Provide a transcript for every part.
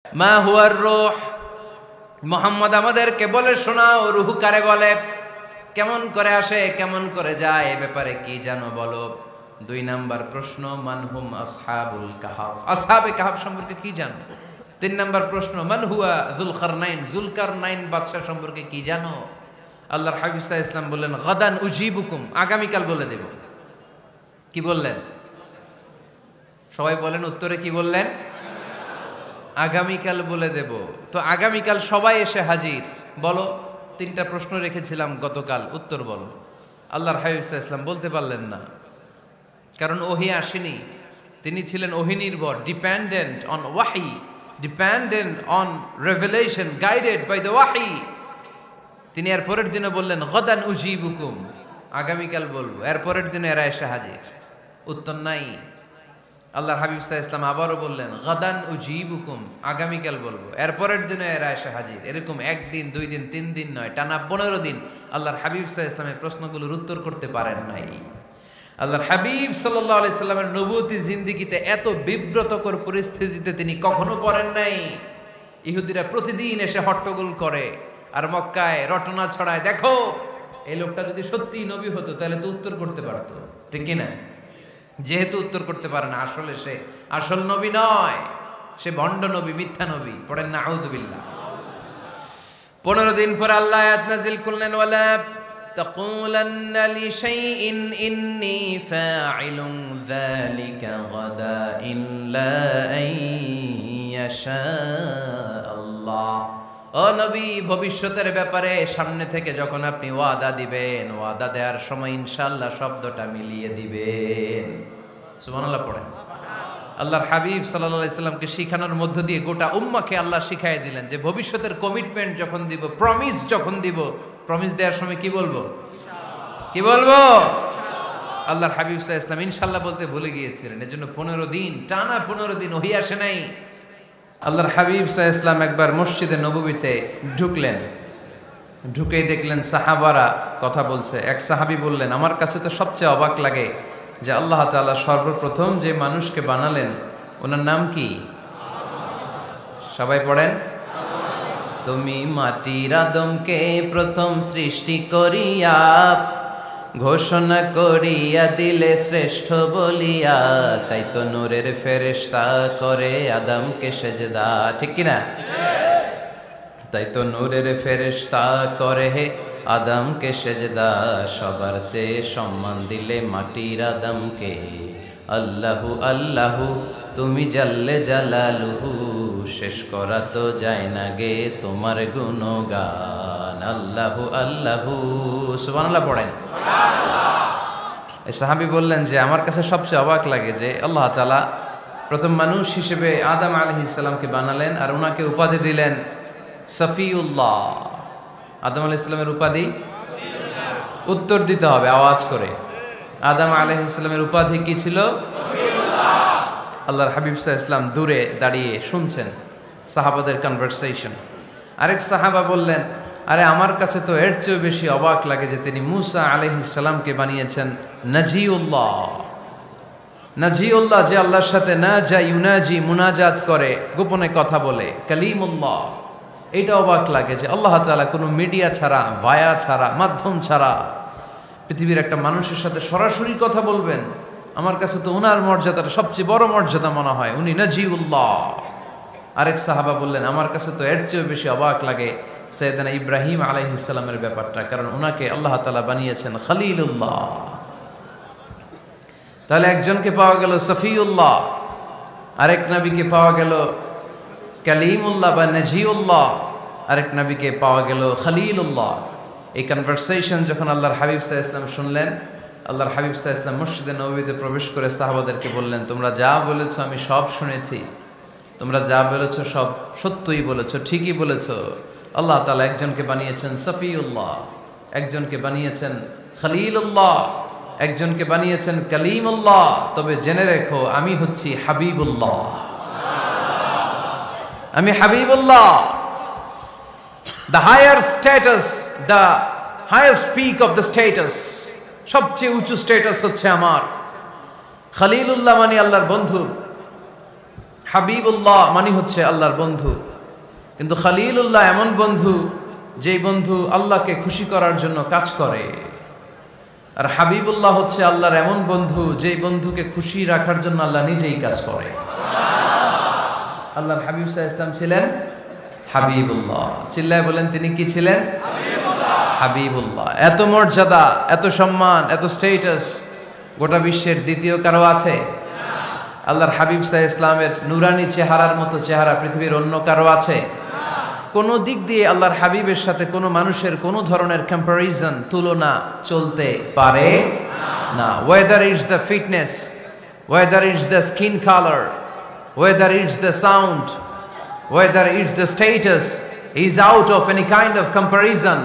মা হুয়ার রূহ, মুহাম্মদ আমাদেরকে বলে শোনাও রূহ কারে বলে, কেমন করে আসে, কেমন করে যায়, এ ব্যাপারে কি জানো বলো। 2 নাম্বার প্রশ্ন, মানহুম আসহাবুল কাহাফ, আসহাবে কাহাফ সম্পর্কে কি জানো। 3 নাম্বার প্রশ্ন, মান হুয়া যুলকারনাইন, যুলকারনাইন বাদশা সম্পর্কে কি জানো। আল্লাহর হাবিব সাল্লাল্লাহু আলাইহি ওয়াসাল্লাম বললেন গাদান উজিবুকুম, আগামীকাল বলে দেব। কি বললেন? সবাই বলেন উত্তরে কি বললেন? আগামীকাল বলে দেব। তো আগামীকাল সবাই এসে হাজির। বলো, 3টা প্রশ্ন রেখেছিলাম গতকাল, উত্তর বলো। আল্লাহর হাবিব সাল্লাল্লাহু আলাইহি ওয়াসাল্লাম বলতে পারলেন না, কারণ ওহী আসেনি। তিনি ছিলেন ওহী নির্ভর, ডিপেন্ডেন্ট অন ওয়াহি, dependent on revelation, guided by the ওয়াহি। তিনি এর পরের দিনে বললেন গাদান উজিবুকুম, আগামীকাল বলবো। এর পরের দিনে এরা এসে হাজির, উত্তর নাই। আল্লাহর হাবিব সাল্লাল্লাহু আলাইহি ওয়াসাল্লাম আবারও বললেন গাদান উজিবুকুম, আগামীকাল বলবো। এর পরের দিনে এরা এসে হাজির। এরকম 1 দিন 2 দিন 3 দিন নয়, টানা 15 দিন আল্লাহর হাবিব সাল্লাল্লাহু আলাইহি ওয়াসাল্লামের প্রশ্নগুলোর উত্তর করতে পারেন নাই। আল্লাহর হাবিব সাল্লাল্লাহু আলাইহি সাল্লামের নবুয়তি জিন্দেগিতে এত বিব্রতকর পরিস্থিতিতে তিনি কখনো পড়েন নাই। ইহুদিরা প্রতিদিন এসে হট্টগোল করে আর মক্কায় রটনা ছড়ায়, দেখো এই লোকটা যদি সত্যিই নবী হতো তাহলে তো উত্তর করতে পারতো, ঠিক কি না? যেহেতু উত্তর করতে পারে না, আসলে সে আসল নবী নয়, সে ভণ্ড নবী, মিথ্যা নবী। পড়েন না আউযুবিল্লাহ। 15 দিন পর আল্লাহ আয়াত নাযিল করলেন, ওয়ালা তাকুলান্না লিশাইইন ইন্নী ফাইলুন যালিকা গাদা ইল্লা আইয়াশা আল্লাহ। ও নবী, ভবিষ্যতের ব্যাপারে সামনে থেকে যখন আপনি ওয়াদা দিবেন, ওয়াদা দেওয়ার সময় ইনশাআল্লাহ শব্দটা মিলিয়ে দিবেন। সুবহানাল্লাহ পড়েন। আল্লাহর হাবিব সাল্লাল্লাহু আলাইহি সাল্লামকে শিখানোর মধ্য দিয়ে গোটা উম্মাহকে আল্লাহ শিখাই দিলেন যে ভবিষ্যতের কমিটমেন্ট যখন দিব, প্রমিস যখন দিব, প্রমিস দেওয়ার সময় কি বলবো? কি বলবো? আল্লাহর হাবিব সাল্লাল্লাহু আলাইহি সাল্লাম ইনশাআল্লাহ বলতে ভুলে গিয়েছিলেন। এজন্য 15 দিন, টানা 15 দিন ওহী আসে নাই। আল্লাহর হাবিব সাল্লাল্লাহু আলাইহি সাল্লাম একবার মসজিদে নববীতে ঢুকলেন, ঢুকেই দেখলেন সাহাবারা কথা বলছে। এক সাহাবী বললেন, আমার কাছে তো সবচেয়ে অবাক লাগে যে আল্লাহ তাআলা সর্বপ্রথম যে মানুষকে বানালেন ওনার নাম কি? সবাই পড়েন। তুমি মাটির আদমকে প্রথম সৃষ্টি করিয়া ঘোষণা করিয়া দিলে শ্রেষ্ঠ বলিয়া, তাই তো নূরের ফেরেশতা করে আদমকে সেজদা, ঠিক কিনা? তাই তো নূরের ফেরেশতা করে হে আদমকে সেজদা, সবার চেয়ে সম্মান দিলে মাটির আদমকে। আল্লাহু আল্লাহু তুমি জাল্লে জালালুহু, শেষ করা তো যায় না গে তোমার গুণগান। আল্লাহু আল্লাহু, সুবহানাল্লাহ পড়েন। এই সাহাবী বললেন যে আমার কাছে সবচেয়ে অবাক লাগে যে আল্লাহ তাআলা প্রথম মানুষ হিসেবে আদম আলাইহিস সালামকে বানালেন আর ওনাকে উপাধি দিলেন সফিউল্লাহ। আদম আলাইহিস সালামের উপাধি? উত্তর দিতে হবে আওয়াজ করে। আদম আলাইহিস সালামের উপাধি কি ছিল? আল্লাহর হাবিব সাল্লাল্লাহু আলাইহি ওয়াসাল্লাম দূরে দাঁড়িয়ে শুনছেন সাহাবাদের কনভারসেশন। আরেক সাহাবা বললেন, আরে আমার কাছে তো এর চেয়েও বেশি অবাক লাগে যে তিনি মূসা আলাইহিস সালামকে বানিয়েছেন নাজিউল্লাহ। নাজিউল্লাহ, যে আল্লাহর সাথে না যা ইউনাজি, মুনাজাত করে, গোপনে কথা বলে, কালিমুল্লাহ। এইটা অবাক লাগে যে আল্লাহ তাআলা কোনো মিডিয়া ছাড়া, ভায়া ছাড়া, মাধ্যম ছাড়া পৃথিবীর একটা মানুষের সাথে সরাসরি কথা বলবেন। আমার কাছে তো ওনার মর্যাদাটা সবচেয়ে বড় মর্যাদা মনে হয়, উনি নাজিউল্লাহ। আরেক সাহাবা বললেন, আমার কাছে তো এর চেয়েও বেশি অবাক লাগে সাইয়েদনা ইব্রাহিম আলাইহিস সালামের ব্যাপারটা, কারণ ওনাকে আল্লাহ তাআলা বানিয়েছেন খলিলুল্লাহ। তাহলে একজনকে পাওয়া গেল সফিউল্লাহ, আরেক নবীকে পাওয়া গেল কালিমুল্লাহ বা নাজিউল্লাহ, আরেক নবীকে পাওয়া গেল খলিলুল্লাহ। এই কনভারসেশন যখন আল্লাহর হাবিব সাল্লাল্লাহু আলাইহি ওয়াসাল্লাম শুনলেন, আল্লাহর হাবিব সাল্লাল্লাহু আলাইহি ওয়াসাল্লাম মসজিদে নববীতে প্রবেশ করে সাহাবাদেরকে বললেন, তোমরা যা বলেছো আমি সব শুনেছি, তোমরা যা বলেছো সব সত্যই বলেছো, ঠিকই বলেছো। আল্লাহ তাআলা একজনকে বানিয়েছেন সফিউল্লাহ, একজনকে বানিয়েছেন খলিলুল্লাহ, একজনকে বানিয়েছেন কালিমুল্লাহ। তবে জেনে রেখো আমি হচ্ছি হাবিবুল্লাহ, আমি Habibullah. The higher status, the highest peak of the status, সবচেয়ে উঁচু স্ট্যাটাস হচ্ছে আমার। খলিলুল্লাহ মানে আল্লাহর বন্ধু, হাবিবুল্লাহ মানে হচ্ছে আল্লাহর বন্ধু, কিন্তু খলিলুল্লাহ এমন বন্ধু যেই বন্ধু আল্লাহকে খুশি করার জন্য কাজ করে। আর হাবিবুল্লাহ হচ্ছে আল্লাহর এমন বন্ধু যেই বন্ধুকে খুশি রাখার জন্য আল্লাহ নিজেই কাজ করে। আল্লাহর হাবিব সাল্লাল্লাহু আলাইহি ওয়াসাল্লাম ছিলেন হাবিবুল্লাহ। চিল্লায় বলেন তিনি কি ছিলেন? হাবিবুল্লাহ। এত মর্যাদা, এত সম্মান, এত স্টেটাস গোটা বিশ্বের দ্বিতীয় কারো আছে? আল্লাহর হাবিব সাল্লাল্লাহু আলাইহি ওয়াসাল্লামের নুরানি চেহারার মতো চেহারা পৃথিবীর অন্য কারো আছে? কোনো দিক দিয়ে আল্লাহর হাবিবের সাথে কোনো মানুষের কোনো ধরনের কম্প্যারিজন, তুলনা চলতে পারে না। Whether it's the fitness, whether it's the skin colour, whether it's the sound, whether it's the status, is out of any kind of comparison.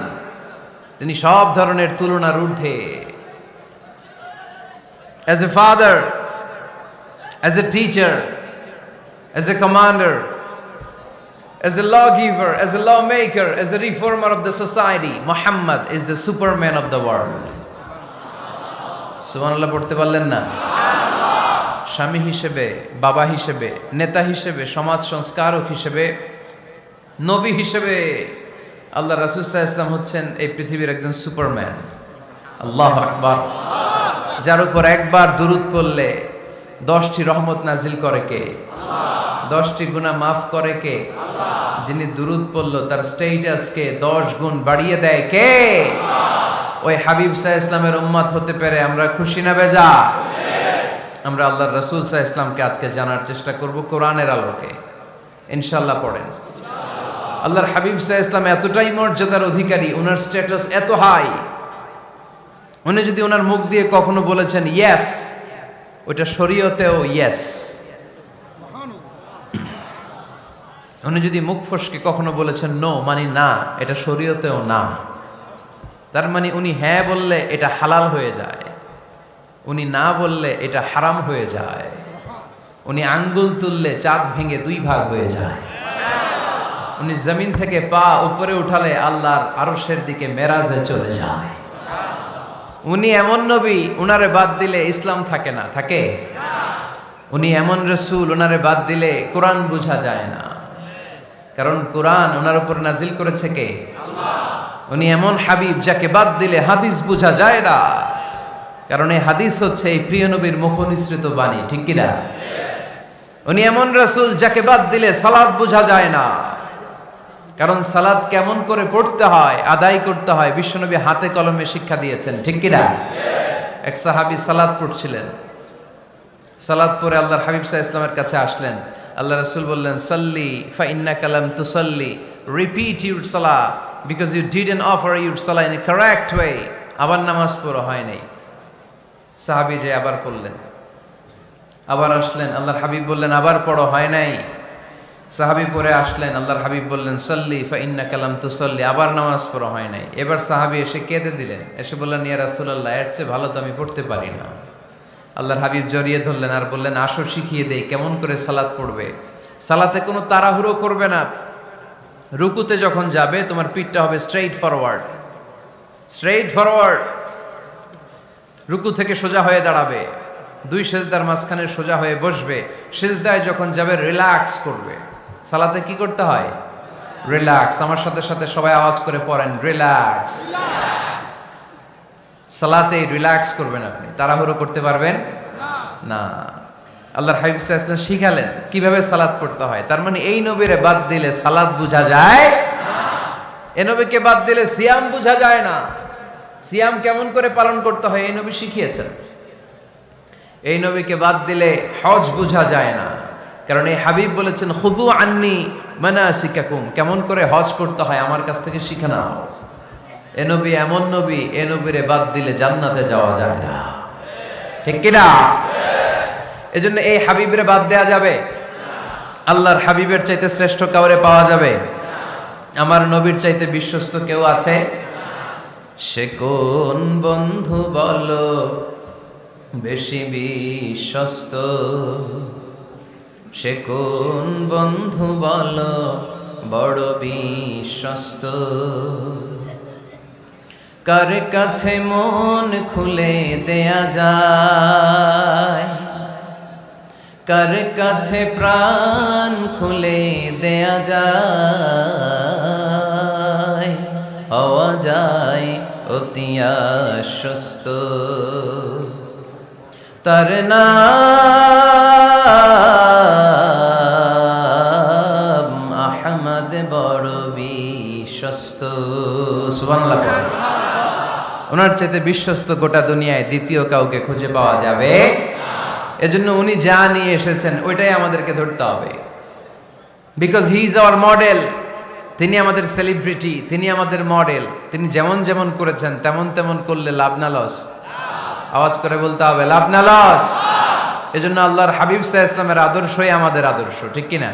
তিনি সব ধরনের তুলনার ঊর্ধ্বে। As a father, as a teacher, as a commander, as a lawgiver, as a lawmaker, as a reformer of the society, Muhammad is the superman of the world. সুবহানাল্লাহ পড়তে পারলেন না? স্বামী হিসেবে, বাবা হিসেবে, নেতা হিসেবে, সমাজ সংস্কারক হিসেবে, নবী হিসেবে আল্লাহ রাসূল সাল্লাল্লাহু আলাইহি ওয়াসাল্লাম হচ্ছেন এই পৃথিবীর একজন সুপারম্যান। আল্লাহু আকবার। যার উপর একবার দুরূদ পড়লে 10টি রহমত নাজিল করে কে? 10টি গুনাহ মাফ করে কে? যিনি দুরূদ পড়ল তার স্ট্যাটাসকে 10 গুণ বাড়িয়ে দেয় কে? ওই হাবিব সাল্লাল্লাহু আলাইহি ওয়াসাল্লামের উম্মত হতে পেরে আমরা খুশি না বেজা? আমরা আল্লাহর রাসূল সাল্লাল্লাহু আলাইহি ওয়াসাল্লামকে আজকে জানার চেষ্টা করব কোরআনের আলোকে। ইনশাআল্লাহ পড়েন। আল্লাহর হাবিব সাল্লাল্লাহু আলাইহি ওয়াসাল্লাম এতটাই মর্যাদার অধিকারী, ওনার স্ট্যাটাস এত হাই, উনি যদি ওনার মুখ দিয়ে কখনো বলেছেন ইয়েস, ওইটা শরীয়তেও ইয়েস। উনি যদি মুখ ফসকে কখনো বলেছেন নো, মানে না, এটা শরীয়তেও না। তার মানে উনি হ্যাঁ বললে এটা হালাল হয়ে যায়, উনি না বললে এটা হারাম হয়ে যায়। উনি আঙ্গুল তুললে চাঁদ ভেঙে 2 ভাগ হয়ে যায়। উনি জমিন থেকে পা উপরে উঠালে আল্লাহর আরশের দিকে মেরাজে চলে যায়। উনি এমন নবী, উনারে বাদ দিলে ইসলাম থাকে না, থাকে? উনি এমন রাসূল, উনারে বাদ দিলে কোরআন বোঝা যায় না, কারণ কোরআন ওনার উপর নাজিল করেছে কে? আল্লাহ। উনি এমন হাবিব যাকে বাদ দিলে হাদিস বোঝা যায় না, কারণ এই হাদিস হচ্ছে এই প্রিয় নবীর মুখনিসৃত বাণী, ঠিক কি না? উনি এমন রাসূল যাকে বাদ দিলে সালাত বোঝা যায় না, কারণ সালাত কেমন করে পড়তে হয়, আদায় করতে হয় বিশ্বনবী হাতে কলমে শিক্ষা দিয়েছেন, ঠিক কি না? এক সাহাবী সালাত পড়ছিলেন, সালাত পড়ে আল্লাহর হাবিব সাল্লাল্লাহু আলাইহি ওয়াসাল্লামের কাছে আসলেন। আল্লাহ রাসূল বললেন সাল্লি ফা ইন্নাকা লাম তুসাল্লি, repeat your salah because you didn't offer your salah in a correct way. আবার নামাজ পড়া হয় নাই। সাহাবী যে আবার পড়লেন, আবার আসলেন, আল্লাহর হাবিব বললেন আবার পড়ো, হয় নাই। সাহাবী পরে আসলেন, আল্লাহর হাবিব বললেন সাল্লি ফা ইন্নাকা লাম তুসাল্লি, আবার নামাজ পড়া হয় নাই। এবার সাহাবী এসে কেঁদে দিলেন, এসে বললেন ইয়া রাসূলুল্লাহ, এর চেয়ে ভালো তো আমি পড়তে পারি না। আল্লাহর হাবিব জড়িয়ে ধরলেন আর বললেন আসো শিখিয়ে দেই কেমন করে সালাত পড়বে। সালাতে কোনো তাড়াহুড়ো করবে না। রুকুতে যখন যাবে তোমার পিঠটা হবে স্ট্রেইট ফরওয়ার্ড, স্ট্রেইট ফরওয়ার্ড। রুকু থেকে সোজা হয়ে দাঁড়াবে, 2 সেজদার মাঝখানে সোজা হয়ে বসবে। সেজদায় যখন যাবে রিল্যাক্স করবে। সালাতে কি করতে হয়? রিল্যাক্স। আমার সাথে সাথে সবাই আওয়াজ করে পড়েন রিল্যাক্স। সালাতে রিল্যাক্স করবেন, আপনি তাড়াহুড়ো করতে পারবেন না। আল্লাহর হাবিব সাল্লাল্লাহু আলাইহি ওয়াসাল্লাম শিখালেন কিভাবে সালাত পড়তে হয়। তার মানে এই নবীরে বাদ দিলে সালাত বোঝা যায় না, এই নবীকে বাদ দিলে সিয়াম বোঝা যায় না। সিয়াম কেমন করে পালন করতে হয় এই নবী শিখিয়েছেন। এই নবীকে বাদ দিলে হজ বোঝা যায় না, কারণ এই হাবিব বলেছেন খুযু আন্নী মানাসিকাকুম, কেমন করে হজ করতে হয় আমার কাছ থেকে শিখে নাও। এ নবী এমন নবী, এ নবীরে বাদ দিলে জান্নাতে যাওয়া যায় না, ঠিক কি না? এজন্য এই হাবিবরে বাদ দেয়া যাবে? আল্লাহর হাবিবের চাইতে শ্রেষ্ঠ কাউরে পাওয়া যাবে? আমার নবীর চাইতে বিশ্বস্ত কেউ আছে? সে কোন বন্ধু বলো বেশি বিশ্বস্ত, সে কোন বন্ধু বলো বড় বিশ্বস্ত, কার কাছে মন খুলে দেয়া যায়, কার কাছে প্রাণ খুলে দেয়া যায়, হওয়া যায় অতি আশ্বস্ত। তার নাম আহমদ বড় বিশ্বস্ত। সুবহানাল্লাহ। ওনার চাইতে বিশ্বস্ত গোটা দুনিয়ায় দ্বিতীয় কাউকে খুঁজে পাওয়া যাবে। এজন্য উনি যা নিয়ে এসেছেন ওইটাই আমাদেরকে ধরতে হবে, because he is our model. তিনি আমাদের সেলিব্রিটি, তিনি আমাদের মডেল। তিনি যেমন যেমন করেছেন তেমন তেমন করলে লাভ না লস? আওয়াজ করে বলতে হবে, লাভ না লস? এজন্য আল্লাহর হাবিব সাল্লাল্লাহু আলাইহি ওয়াসাল্লামের আদর্শই আমাদের আদর্শ, ঠিক কি না?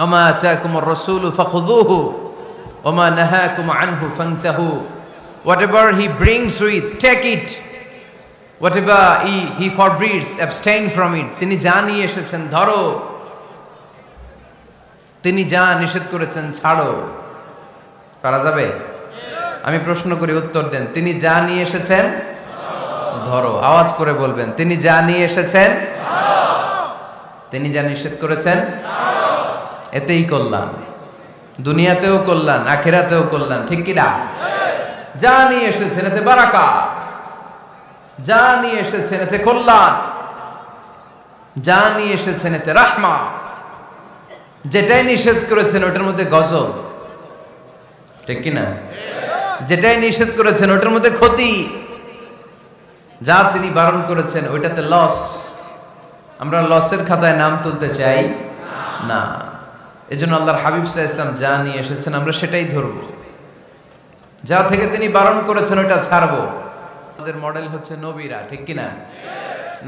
ওমা আতাকুমুর রাসূলু ফাখুযুহু ওমা নাহাকুম আনহু ফান্তাহু। Whatever he brings with, take it. Whatever he forbids, abstain from it. তিনি যা নিয়ে এসেছেন ধরো, তিনি যা নিষেধ করেছেন ছাড়ো। পারা যাবে? আমি প্রশ্ন করি, উত্তর দেন। তিনি যা নিয়ে এসেছেন ধরো। আওয়াজ করে বলবেন, তিনি যা নিয়ে এসেছেন ধরো, তিনি যা নিষেধ করেছেন ছাড়ো। এতেই কল্যাণ, দুনিয়াতেও কল্যাণ, আখিরাতেও কল্যাণ, ঠিক কি না? যা নিয়ে এসেছেন এতে বারাকাত, যা নিয়ে এসেছেন এতে কল্যাণ, যা নিয়ে এসেছেন এতে রাহমা। যেটাই নিষেধ করেছেন ওটার মধ্যে গজব, ঠিক কি না? যেটাই নিষেধ করেছেন ওটার মধ্যে ক্ষতি, যা তিনি বারণ করেছেন ওইটাতে লস। আমরা লসের খাতায় নাম তুলতে চাই না। এজন্য আল্লাহর হাবিব সাল্লাল্লাহু আলাইহি ওয়াসাল্লাম যা নিয়ে এসেছেন আমরা সেটাই ধরব, যা থেকে তিনি বারণ করেছেন ওটা ছাড়বো। আমাদের মডেল হচ্ছে নবীরা, ঠিক কি না?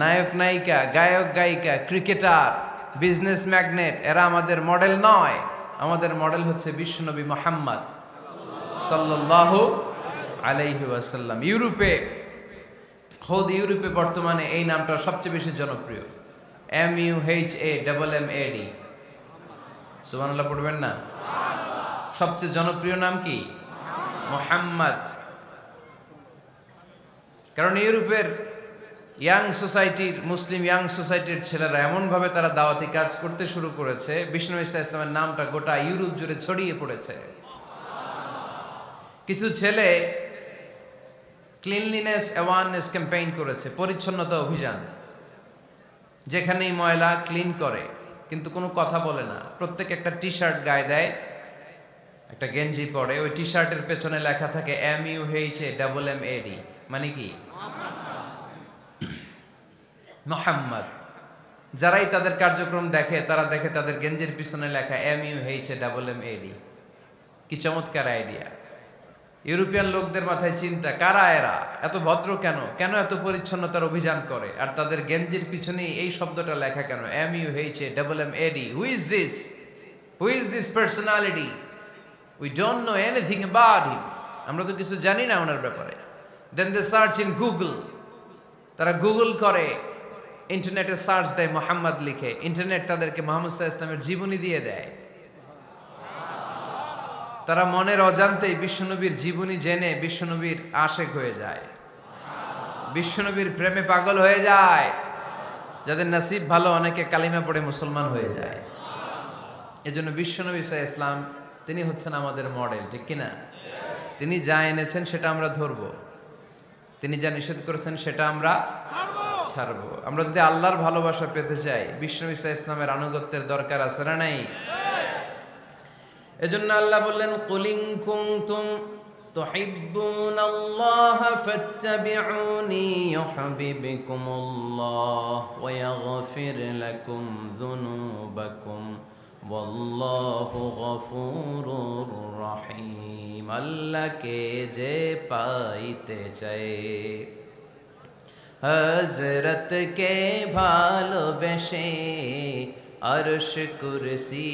নায়ক নায়িকা, গায়ক গায়িকা, ক্রিকেটার, বিজনেস ম্যাগনেট, এরা আমাদের মডেল নয়। আমাদের মডেল হচ্ছে বিশ্বনবী মুহাম্মদ সাল্লাল্লাহু আলাইহি ওয়াসাল্লাম। ইউরোপে বর্তমানে এই নামটা সবচেয়ে বেশি জনপ্রিয়, MUHAMMAD। সুবহানাল্লাহ পড়বেন না? সবচেয়ে জনপ্রিয় নাম কি? মুহাম্মদ। কারণ ইউরোপের ইয়াং সোসাইটির, মুসলিম ইয়াং সোসাইটির ছেলেরা এমনভাবে তারা দাওয়াতি কাজ করতে শুরু করেছে, বিষ্ণু ঈসা ইসলামের নামটা গোটা ইউরোপ জুড়ে ছড়িয়ে পড়েছে। কিছু ছেলে ক্লিনলিনেস অ্যাওয়ারনেস ক্যাম্পেইন করেছে, পরিচ্ছন্নতা অভিযান। যেখানেই ময়লা ক্লিন করে, কিন্তু কোনো কথা বলে না। প্রত্যেক একটা টি শার্ট গায়ে দেয়, একটা গেঞ্জি পরে, ওই টি শার্টের পেছনে লেখা থাকে MUHAMMAD, মানে কি? মুহাম্মদ। যারাই তাদের কার্যক্রম দেখে তারা দেখে তাদের গেঞ্জির পিছনে লেখা MUHAMMAD। কি চমৎকার আইডিয়া! ইউরোপিয়ান লোকদের মাথায় চিন্তা, কারা এরা, এত ভদ্র কেন, কেন এত পরিচ্ছন্নতার অভিযান করে, আর তাদের গেঞ্জির পিছনেই এই শব্দটা লেখা কেন, MUHAMMAD। Who is this personality? We don't know anything about him. আমরা তো কিছু জানি না ওনার ব্যাপারে। Then they search in Google. তারা গুগল করে, ইন্টারনেটে সার্চ দেয় মুহাম্মদ লিখে, ইন্টারনেট তাদেরকে মুহাম্মদ সাল্লাল্লাহু আলাইহি ওয়াসাল্লামের জীবনী দিয়ে দেয়। তারা মনের অজান্তেই বিশ্বনবীর জীবনী জেনে বিশ্বনবীর আশেক হয়ে যায়, বিশ্বনবীর প্রেমে পাগল হয়ে যায়। যাদের নসিব ভালো, অনেকে কালিমা পড়ে মুসলমান হয়ে যায়। এজন্য বিশ্বনবী সাল্লাল্লাহু আলাইহি ওয়াসাল্লাম তিনি হচ্ছেন আমাদের মডেল, ঠিক কিনা? তিনি যা এনেছেন সেটা আমরা ধরবো, তিনি যা নিষেধ করেছেন সেটা আমরা ছাড়বো। আমরা যদি আল্লাহর ভালোবাসা পেতে চাই, বিশ্বনবী সাল্লাল্লাহু আলাইহি ওয়াসাল্লামের আনুগত্যের দরকার আছে না নাই? এজন্য আল্লাহ বললেন, কুল ইন কুনতুম তুহিব্বুনাল্লাহা ফাত্তাবিউনি ইউহিব্বুকুমুল্লাহ ওয়া ইয়াগফির লাকুম যুনুবাকুম ওয়াল্লাহু গফুরুর রহিম। আল্লাহকে যে পাইতে চায়, হযরতকে ভালোবেসে আরশ কুরসি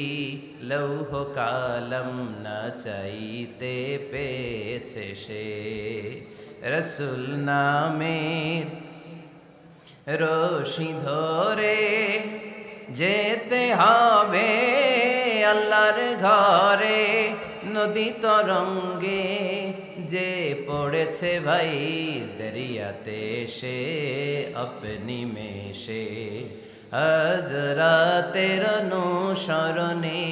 লৌহ কালম না চাইতে পেয়েছে সে। রসুল নামের রশি ধরে যেতে হবে আল্লাহর ঘরে। নদী তরঙ্গে যে পড়েছে ভাই দরিয়াতে সে আপনি মেশে হযরতের অনুসরণে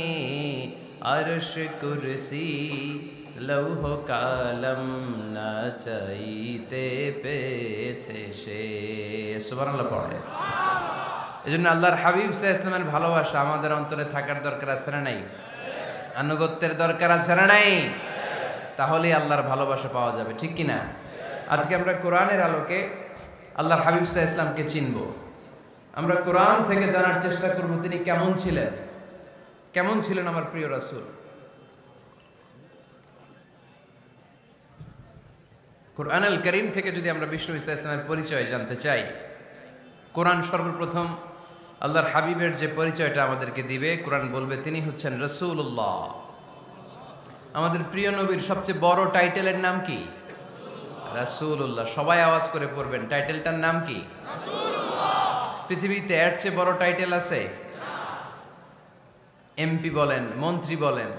আরশ কুরসি লৌহ কালম না চাইতে পেয়েছে সে। সুবহানাল্লাহ পড়ে। এজন্য আল্লাহর হাবিব সাল্লাল্লাহু আলাইহি ওয়াসাল্লামের ভালোবাসা আমাদের অন্তরে থাকার দরকার আছে না নাই? আনুগত্যের দরকার আছে না নাই? তাহলে আল্লাহর ভালোবাসা পাওয়া যাবে, ঠিক কি না? আজকে আমরা কোরআনের আলোকে আল্লাহর হাবিব সাল্লাল্লাহু আলাইহি ওয়াসাল্লামকে চিনব। আমরা কোরআন থেকে জানার চেষ্টা করব তিনি কেমন ছিলেন, কেমন ছিলেন আমার প্রিয় রাসূল। কোরআনুল কারীম থেকে যদি আমরা বিষ্ণু ঈসা ইসলামের পরিচয় জানতে চাই, কোরআন সর্বপ্রথম আল্লাহর হাবিবের যে পরিচয়টা আমাদেরকে দিবে, কোরআন বলবে তিনি হচ্ছেন রাসূলুল্লাহ। আমাদের প্রিয় নবীর সবচেয়ে বড় টাইটেলের নাম কি? রাসূলুল্লাহ। সবাই আওয়াজ করে পড়বেন, টাইটেলটার নাম কি? পৃথিবীতে এর চেয়ে বড় টাইটেল আছে? এমপি বলেন, মন্ত্রী বলেন,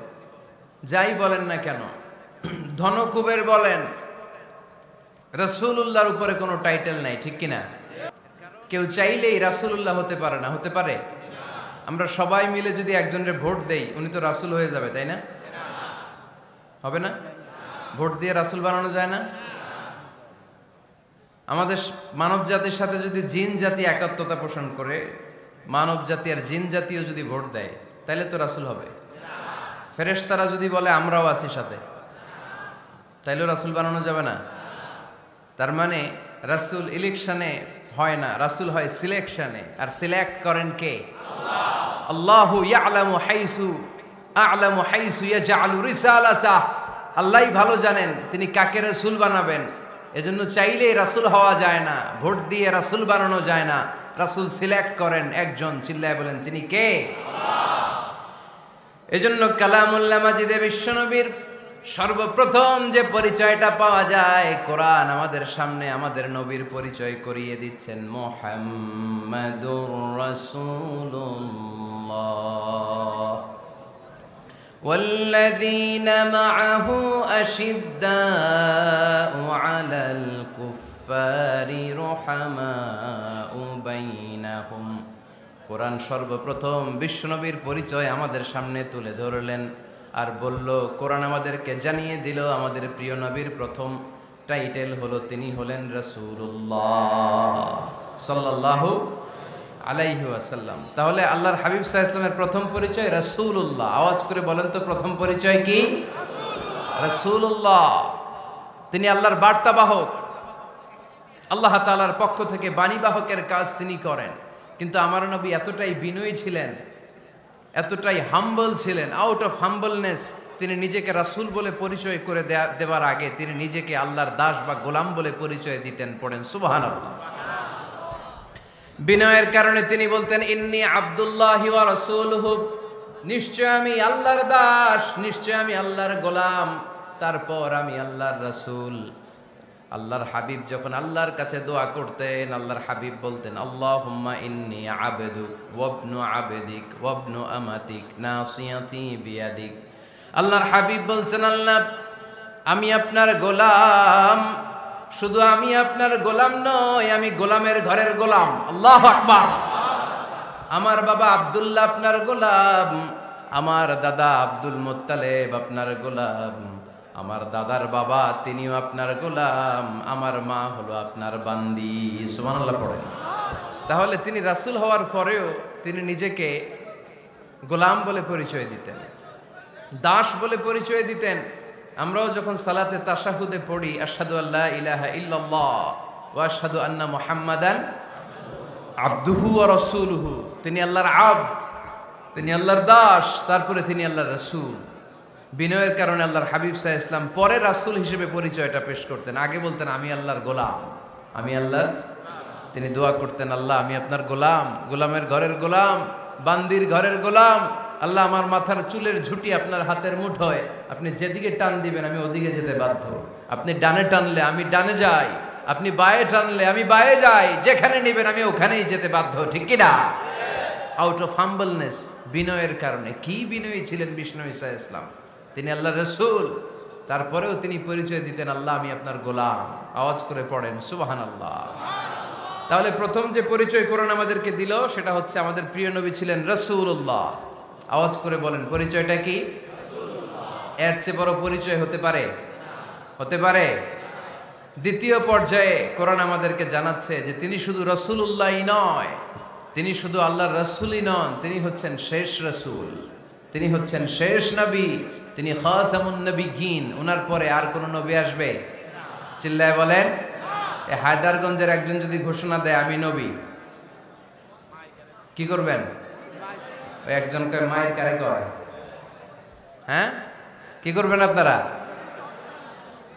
যাই বলেন না কেন, ধনকুবের বলেন, রাসূলুল্লাহর উপরে কোনো টাইটেল নাই, ঠিক কিনা? কেউ চাইলেই রাসূলুল্লাহ হতে পারে না, হতে পারে? আমরা সবাই মিলে যদি একজনের ভোট দেই, উনি তো রাসূল হয়ে যাবে, তাই না? হবে না? ভোট দিয়ে রাসূল বানানো যায় না? আমাদের মানব জাতির সাথে যদি জিন জাতি একাত্মতা পোষণ করে, মানব জাতি আর জিন জাতিও যদি ভোট দেয়, তাহলে তো রাসূল হবে। ফেরেশতারা যদি বলে আমরাও আছি সাথে, তাইলেও রাসূল বানানো যাবে না। তার মানে রাসূল ইলেকশনে হয় না, রাসূল হয় সিলেকশনে। আর সিলেক্ট করেন কে? আল্লাহু ইয়ালামু হাইসু ইয়াজআলু রিসালাতাহ। আল্লাহই ভালো জানেন তিনি কাকে রাসূল বানাবেন। এজন্য চাইলেই রাসূল হওয়া যায় না, ভোট দিয়ে রাসূল বানানো যায় না। রাসূল সিলেক্ট করেন একজন, চিল্লায় বলেন তিনি কে? এজন্য কালামুল্লাহ মাজিদে বিশ্বনবীর সর্বপ্রথম যে পরিচয়টা পাওয়া যায়, কোরআন আমাদের সামনে আমাদের নবীর পরিচয় করিয়ে দিচ্ছেন, মুহাম্মাদুর রাসূলুল্লাহ ওয়াল্লাযীনা মাআহু আশিদ্দাউ আলাল কুফফারি রুহামাউ বাইনাহুম। কোরআন সর্বপ্রথম বিশ্বনবীর পরিচয় আমাদের সামনে তুলে ধরলেন আর বলল, কোরআন আমাদেরকে জানিয়ে দিল আমাদের প্রিয় নবীর প্রথম টাইটেল হলো তিনি হলেন রাসূলুল্লাহ সাল্লাল্লাহু আলাইহি ওয়াসাল্লাম। তাহলে আল্লাহর হাবিব সাল্লাল্লাহু আলাইহি ওয়াসাল্লামের প্রথম পরিচয় রাসূলুল্লাহ। আওয়াজ করে বলেন তো প্রথম পরিচয় কি? রাসূলুল্লাহ। তিনি আল্লাহর বার্তাবাহক, আল্লাহ তাআলার পক্ষ থেকে বাণীবাহকের কাজ তিনি করেন। কিন্তু আমার নবী এতটাই বিনয়ী ছিলেন, এতটাই হাম্বল ছিলেন, আউট অফ হাম্বলনেস তিনি নিজেকে রাসূল বলে পরিচয় করে দেওয়ার আগে তিনি নিজেকে আল্লাহর দাস বা গোলাম বলে পরিচয় দিতেন। পড়েন সুবহানাল্লাহ। বিনয়ের কারণে তিনি বলতেন, ইন্নী আব্দুল্লাহি ওয়া রাসূলুহু, নিশ্চয় আমি আল্লাহর দাস, নিশ্চয় আমি আল্লাহর গোলাম, তারপর আমি আল্লাহর রাসূল। আল্লাহর হাবিব যখন আল্লাহর কাছে দোয়া করতেন, আল্লাহর হাবিব বলতেন, আল্লাহুম্মা ইন্নী আবদুক ওয়া ইবনু আবদিক ওয়া ইবনু আমাতিক নাসিয়াতি বিয়াদিক। আল্লাহর হাবিব বলছেন, আল্লাহ আমি আপনার গোলাম, শুধু আমি আপনার গোলাম নয়, আমি গোলামের ঘরের গোলাম। আল্লাহু আকবার। আমার বাবা আব্দুল্লাহ আপনার গোলাম, আমার দাদা আব্দুল মুত্তালিব আপনার গোলাম, আমার দাদার বাবা তিনিও আপনার গোলাম, আমার মা হলো আপনার বান্দি। সুবহানাল্লাহ পড়েন। তাহলে তিনি রাসূল হওয়ার পরেও তিনি নিজেকে গোলাম বলে পরিচয় দিতেন, দাস বলে পরিচয় দিতেন। আমরাও যখন সালাতে তাশাহুদে পড়ি, আশহাদু আল্লা ইলাহা ইল্লাল্লাহ ওয়া আশহাদু আন্না মুহাম্মাদান আবদুহু ওয়া রাসূলুহু, তিনি আল্লাহর আবদ, তিনি আল্লাহর দাস, তারপরে তিনি আল্লাহর রাসূল। বিনয়ের কারণে আল্লাহর হাবিব সাল্লাল্লাহু আলাইহি ওয়াসাল্লাম পরে রাসূল হিসেবে পরিচয়টা পেশ করতেন। আগে বলতেন আমি আল্লাহর গোলাম, আমি আল্লাহর। তিনি দোয়া করতেন, আল্লাহ আমি আপনার গোলাম, গোলামের ঘরের গোলাম, বান্দির ঘরের গোলাম। আল্লাহ আমার মাথার চুলের ঝুঁটি আপনার হাতের মুঠোয়, আপনি যেদিকে টান দিবেন আমি ওদিকে যেতে বাধ্য। আপনি ডানে টানলে আমি ডানে যাই, আপনি বায়ে টানলে আমি বায়ে যাই, যেখানে নেবেন আমি ওখানেই যেতে বাধ্য, ঠিক কিনা? আউট অফ হাম্বলনেস, বিনয়ের কারণে। কি বিনয়ী ছিলেন বিষ্ণু ঈসা ইসলাম। তিনি আল্লাহর রাসূল, তারপরেও তিনি পরিচয় দিতেন, আল্লাহ আমি আপনার গোলাম। আওয়াজ করে পড়েন সুবহানাল্লাহ। তাহলে প্রথম যে পরিচয় কোরআন আমাদেরকে দিল সেটা হচ্ছে আমাদের প্রিয় নবী ছিলেন রাসূলুল্লাহ। আওয়াজ করে বলেন পরিচয়টা কি? এর চেয়ে বড় পরিচয় হতে পারে? হতে পারে? দ্বিতীয় পর্যায়ে কোরআন আমাদেরকে জানাচ্ছে যে তিনি শুধু রাসূলুল্লাহই নয়, তিনি শুধু আল্লাহর রাসূলই নন, তিনি হচ্ছেন শেষ রাসূল, তিনি হচ্ছেন শেষ নবী, তিনি খাতামুন নবিয়্যিন। ওনার পরে আর কোন নবী আসবে? চিল্লায় বলেন। এই হায়দারগঞ্জের একজন যদি ঘোষণা দেয় আমি নবী, কি করবেন? ওই একজন কয় মায়ের কারে কয়, হ্যাঁ কি করবেন আপনারা?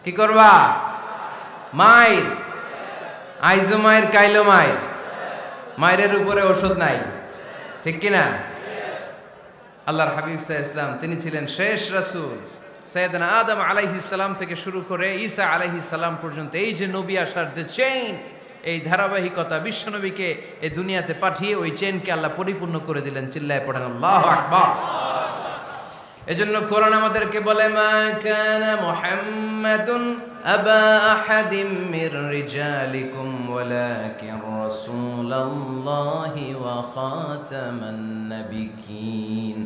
কি করবা? মায়ের আইজো মায়ের কাইলো মায়ের, মায়ের উপরে ওষুধ নাই, ঠিক কিনা? আল্লাহর হাবিব সাল্লাল্লাহু আলাইহি ওয়াসাল্লাম তিনি ছিলেন শেষ রাসূল। সাইয়েদনা আদম আলাইহিস সালাম থেকে শুরু করে ঈসা আলাইহিস সালাম পর্যন্ত এই যে নবী আসার যে চেইন, এই ধারাবাহিকতা, বিশ্বনবীকে এই দুনিয়াতে পাঠিয়ে ওই চেইনকে আল্লাহ পরিপূর্ণ করে দিলেন। চিল্লায় পড়েন আল্লাহু আকবার। এজন্য কোরআন আমাদেরকে বলে মা কানা মুহাম্মাদুন আবা আহাদিম মির রিজালিকুম ওয়ালাকিন রাসূলুল্লাহি ওয়া খাতামান নাবিয়্যিন।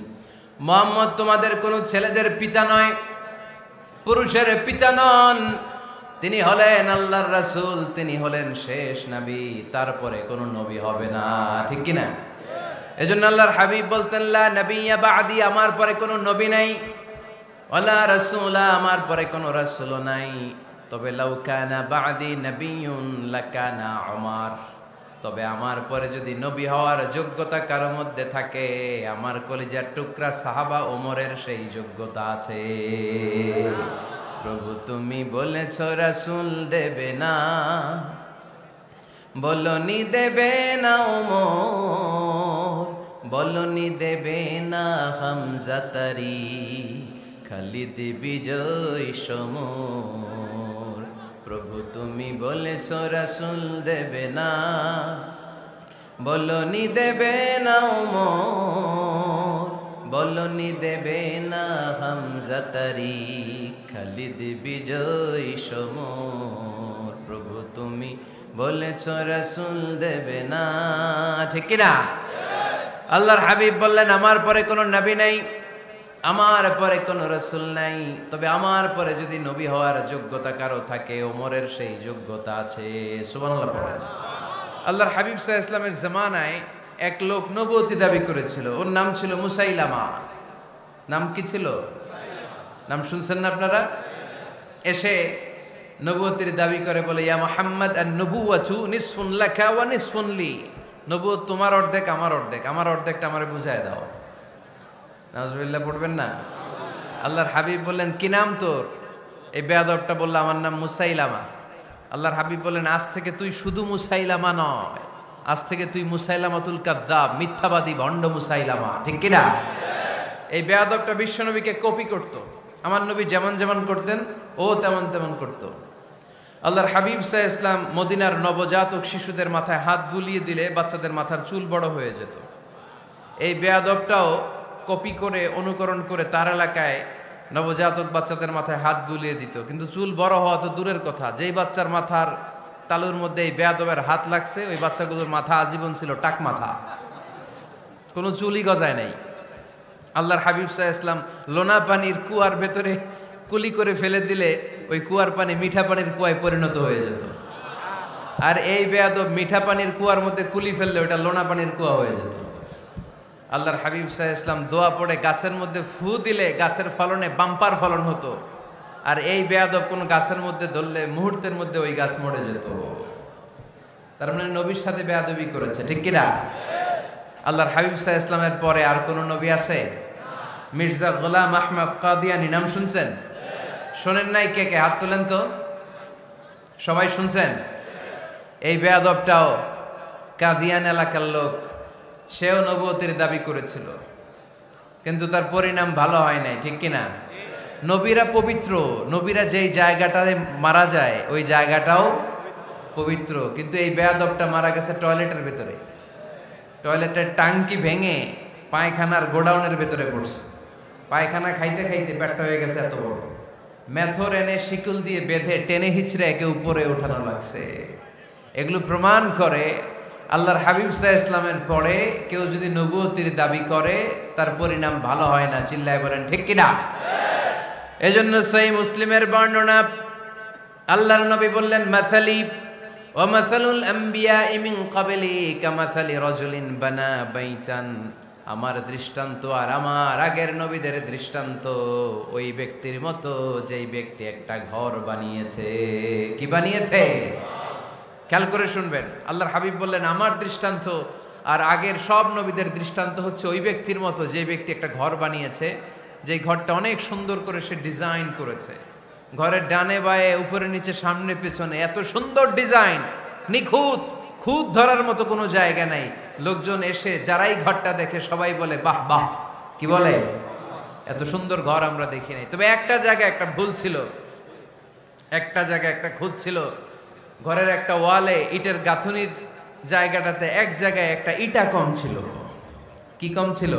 মুহাম্মদ তোমাদের কোন ছেলেদের পিতা নয়, পুরুষের পিতা নন, তিনি হলেন আল্লাহর রাসূল, তিনি হলেন শেষ নবী, তারপরে কোন নবী হবে না, ঠিক কি না? এজন্য আল্লাহর হাবিব বলতেন লা নবিয়্যা বা'দি, আমার পরে কোনো নবী নাই, ওয়ালা রাসূলা, আমার পরে কোনো রাসূলও নাই। তবে লাউ কানা বা'দি নবিয়্যুন লাকানা উমর, তবে আমার পরে যদি নবী হওয়ার যোগ্যতা কারো মধ্যে থাকে, আমার কলিজার টুকরা সাহাবা ওমরের সেই যোগ্যতা আছে। প্রভু তুমি বলেছো রাসূল দেবে না, বলনি দেবে না ওমর, বলনি দেবে না হামজা তারি, খালিদ বিজয় সমর। প্রভু তুমি বলেছ রাসূল দেবে না, বলনি দেবে না ওমর, বলনি দেবে না হামজা তারি, খালিদ বিজয় সমর। প্রভু তুমি বলেছ রাসূল দেবে না, ঠিক কি না? আল্লাহর হাবিব বললেন আমার পরে কোনো নবী নাই, আমার পরে কোনো রাসূল নাই, তবে আমার পরে যদি নবী হওয়ার যোগ্যতা কারো থাকে, ওমরের সেই যোগ্যতা আছে। সুবহানাল্লাহ পড়েন। আল্লাহর হাবিব সাল্লাল্লাহু আলাইহি ওয়াসাল্লামের জামানায় এক লোক নবুয়তি দাবি করেছিল, ওর নাম ছিল মুসাইলামা। নাম কি ছিল? নাম শুনছেন না আপনারা? এসে নবুয়তির দাবি করে বলে ইয়া মুহাম্মদ আন-নবুওয়াতু নিসফুন লাকা ওয়া নিসফুন লি, নবুয়ত তোমার অর্ধেক আমার অর্ধেক, আমার অর্ধেকটা আমারে বুঝায় দাও। নাউজুবিল্লাহ পড়বেন না? আল্লাহর হাবিব বললেন কি নাম তোর? এই বেয়াদবটা বলল আমার নাম মুসাইলামা। আল্লাহর হাবিব বললেন আজ থেকে তুই শুধু মুসাইলামা নয়, আজ থেকে তুই মুসাইলামাতুল কাযযাব, মিথ্যাবাদী ভণ্ড মুসাইলামা, ঠিক কি না? এই বেয়াদবটা বিশ্বনবীকে কপি করত, আমার নবী যেমন যেমন করতেন ও তেমন তেমন করত। আল্লাহর হাবিব সাল্লাল্লাহু আলাইহি ওয়াসাল্লাম মদিনার নবজাতক শিশুদের মাথায় হাত বুলিয়ে দিলে বাচ্চাদের মাথার চুল বড় হয়ে যেত। এই বেয়াদবটাও কপি করে অনুকরণ করে তার এলাকায় নবজাতক বাচ্চাদের মাথায় হাত বুলিয়ে দিত, কিন্তু চুল বড় হওয়া তো দূরের কথা, যেই বাচ্চার মাথার তালুর মধ্যে এই বেয়াদবের হাত লাগছে ওই বাচ্চাগুলোর মাথা আজীবন ছিল টাক মাথা, কোনো চুলই গজায় নাই। আল্লাহর হাবিব সাল্লাল্লাহু আলাইহি ওয়াসাল্লাম লোনা পানির কুয়ার ভেতরে কুলি করে ফেলে দিলে ওই কুয়ার পানি মিঠা পানির কুয়ায় পরিণত হয়ে যেত। আর এই বেয়াদব মিঠা পানির কুয়ার মধ্যে কুলি ফেললে ওটা লোনা পানির কুয়া হয়ে যেত। আল্লাহর হাবিব সাল্লাল্লাহু আলাইহি ওয়াসাল্লাম দোয়া পড়ে গাছের মধ্যে ফু দিলে গাছের ফলনে বাম্পার ফলন হতো, আর এই বেয়াদব কোন গাছের মধ্যে ধরলে মুহূর্তের মধ্যে ওই গাছ মরে যেত। তার মানে নবীর সাথে বেয়াদবি করেছে, ঠিক কিনা? আল্লাহর হাবিব সাল্লাল্লাহু আলাইহি ওয়াসাল্লামের পরে আর কোন নবী আছে? মির্জা গোলাম আহমদ কাদিয়ানী নাম শুনছেন? শোনেন নাই? কে কে হাত তোলেন তো। সবাই শুনছেন? এই বেয়াদবটাও কাদিয়ান এলাকার লোক, সেও নবুয়তির দাবি করেছিল, কিন্তু তার পরিণাম ভালো হয় নাই, ঠিক কিনা? নবীরা পবিত্র, নবীরা যেই জায়গাটায় মারা যায় ওই জায়গাটাও পবিত্র, কিন্তু এই বেয়াদবটা মারা গেছে টয়লেটের ভেতরে, টয়লেটের টাঙ্কি ভেঙে পায়খানার গোডাউনের ভেতরে পড়ছে। পায়খানা খাইতে খাইতে পেটটা হয়ে গেছে এত বড়, মেথর এনে শিকল দিয়ে বেঁধে টেনে হিচড়ে একে উপরে ওঠানো লাগছে। এগুলো প্রমাণ করে আল্লাহর হাবিব সাল্লাল্লাহু আলাইহি ইসলামের পরে কেউ যদি নবুয়তির দাবি করে তার পরিণাম ভালো হয় না। চিল্লায় বলেন ঠিক কিনা? এজন্য সহিহ মুসলিমের বর্ণনা, আল্লাহর নবী বললেন, মাসালি ওয়া মাসালুল আমবিয়াই মিন ক্বাবলি কামাসালি রাজুলিন বানা বাইতান, আমার দৃষ্টান্ত আর আমার আগের নবীদের দৃষ্টান্ত ওই ব্যক্তির মতো যেই ব্যক্তি একটা ঘর বানিয়েছে। কি বানিয়েছে? খেয়াল করে শুনবেন, আল্লাহর হাবিব বললেন আমার দৃষ্টান্ত আর আগের সব নবীদের দৃষ্টান্ত হচ্ছে ওই ব্যক্তির মতো যে ব্যক্তি একটা ঘর বানিয়েছে, যে ঘরটা অনেক সুন্দর করে সে ডিজাইন করেছে। ঘরের ডানে বায়ে উপরে নিচে সামনে পেছনে এত সুন্দর ডিজাইন, নিখুঁত, খুঁত ধরার মতো কোনো জায়গা নাই। লোকজন এসে যারাই ঘরটা দেখে সবাই বলে বাহ বাহ। কি বলে? এত সুন্দর ঘর আমরা দেখি নাই। তবে একটা জায়গায় একটা ভুল ছিল, একটা জায়গায় একটা খুঁত ছিল। ঘরের একটা ওয়ালে ইটের গাঁথুনির জায়গাটাতে এক জায়গায় একটা ইটা কম ছিল। কি কম ছিল?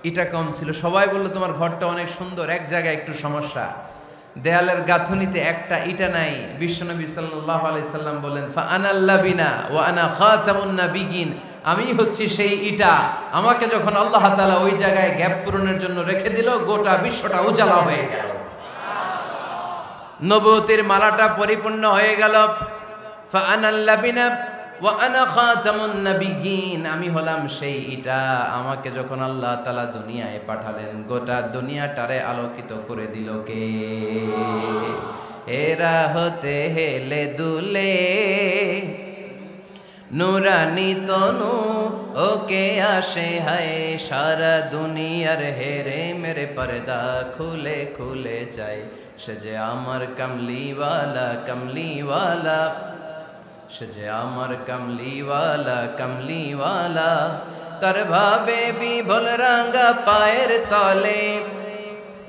ইটা কম ছিল। সবাই বললো তোমার ঘরটা অনেক সুন্দর, এক জায়গায় একটু সমস্যা, দেয়ালের গাঁথুনিতে একটা ইটা নাই। বিশ্বনবী সাল্লাল্লাহু আলাইহি সাল্লাম বলেন, ফা আনাল লাবিনা ওয়া আনা খাতামুন নাবিয়িন, আমি হচ্ছি সেই ইটা। আমাকে যখন আল্লাহ তাআলা ওই জায়গায় গ্যাপ পূরণের জন্য রেখে দিল, গোটা বিশ্বটা উজালা হয়ে গেল, নবুয়তের মালাটা পরিপূর্ণ হয়ে গেল। ফা আনাল লাবিনা ওয়া আনা খাতামুন নাবিয়িন, আমি হলাম সেই ইটা। আমাকে যখন আল্লাহ তাআলা দুনিয়ায় পাঠালেন, গোটা দুনিয়াটারে আলোকিত করে দিল কে? এরা হতে হেলে দুলে নুরানি তনু ওকে আসে হায়, সারা দুনিয়ার হেরে মেরে পর্দা খুলে খুলে যায়। সে যে আমার কামলিওয়ালা কামলিওয়ালা, সে যে আমার কামলিওয়ালা কামলিওয়ালা, তার ভাবে বিভোল রাঙ্গা পায়ের তলে,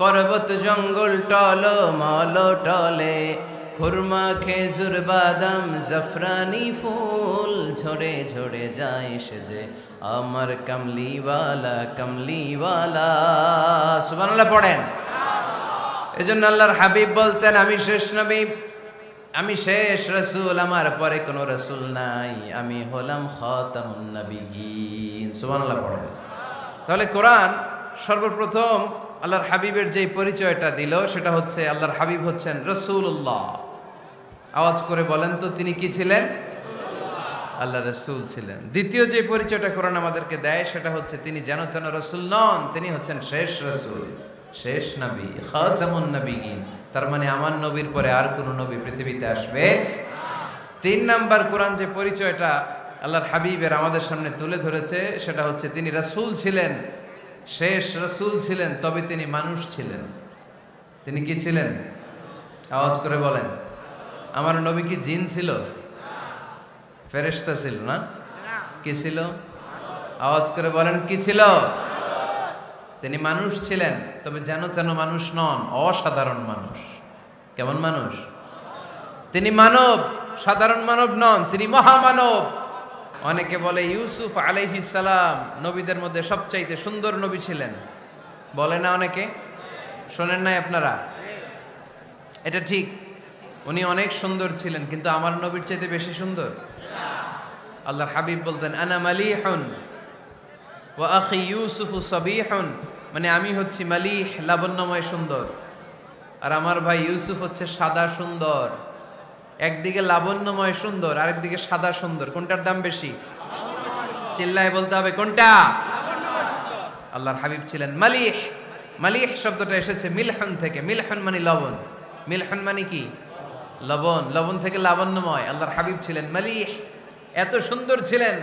পর্বত জঙ্গল টল মল টলে, খুরমা খেজুর বাদাম জাফরানি ফুল ঝরে ঝরে যায়। সে যে আমার কামলিওয়ালা কামলিওয়ালা। সুবহানাল্লাহ পড়েন। এজন্য আল্লাহর হাবিব বলতেন, আমি শেষ নবী, আমি শেষ রাসূল, আমার পরে কোনো রাসূল নাই, আমি হলাম খাতামুন নাবিয়িন। সুবহানাল্লাহ পড়েন। তাহলে কোরআন সর্বপ্রথম আল্লাহর হাবিবের যে পরিচয়টা দিল সেটা হচ্ছে আল্লাহর হাবিব হচ্ছেন রাসূলুল্লাহ। আওয়াজ করে বলেন তো, তিনি কি ছিলেন? আল্লাহ রাসূল ছিলেন। দ্বিতীয় যে পরিচয়টা কোরআন আমাদেরকে দেয় সেটা হচ্ছে তিনি যেন তেন রাসূল নন, তিনি হচ্ছেন শেষ রাসূল, শেষ নবী, খাতামুন নাবিয়িন। তার মানে আমার নবীর পরে আর কোন নবী পৃথিবীতে আসবে। তিন নাম্বার কোরআন যে পরিচয়টা আল্লাহর হাবিবের আমাদের সামনে তুলে ধরেছে সেটা হচ্ছে তিনি রাসূল ছিলেন, শেষ রাসূল ছিলেন, তবে তিনি মানুষ ছিলেন। তিনি কি ছিলেন? আওয়াজ করে বলেন। আমার নবী কি জিন ছিল? ফেরেশতা ছিল না? কি ছিল? আওয়াজ করে বলেন, কি ছিল? তিনি মানুষ ছিলেন, তবে যেন তেন মানুষ নন, অসাধারণ মানুষ। কেমন মানুষ? তিনি মানব, সাধারণ মানব নন, তিনি মহামানব। অনেকে বলে ইউসুফ আলাইহিস সালাম নবীদের মধ্যে সবচাইতে সুন্দর নবী ছিলেন, বলে না অনেকে? শোনেন নাই আপনারা? এটা ঠিক, উনি অনেক সুন্দর ছিলেন, কিন্তু আমার নবীর চাইতে বেশি সুন্দর। আল্লাহর হাবিব বলতেন, আনা মালিহুন ওয়া আখি ইউসুফু সাবিহুন, মানে আমি হচ্ছি মালিহ, লাবণ্যময় সুন্দর, আর আমার ভাই ইউসুফ হচ্ছে সাদা সুন্দর। একদিকে লাবণ্যময় সুন্দর, আরেকদিকে সাদা সুন্দর, কোনটার দাম বেশি? চিল্লায় বলতে হবে কোনটা? আল্লাহর হাবিব ছিলেন মালিহ। মালিহ শব্দটা এসেছে মিলহন থেকে। মিলহন মানে লবণ, মিলহন মানে কি? লবণ। লবণ থেকে লাবণ্যময়। আল্লাহর হাবিব ছিলেন মালিহ, এত সুন্দর ছিলেন।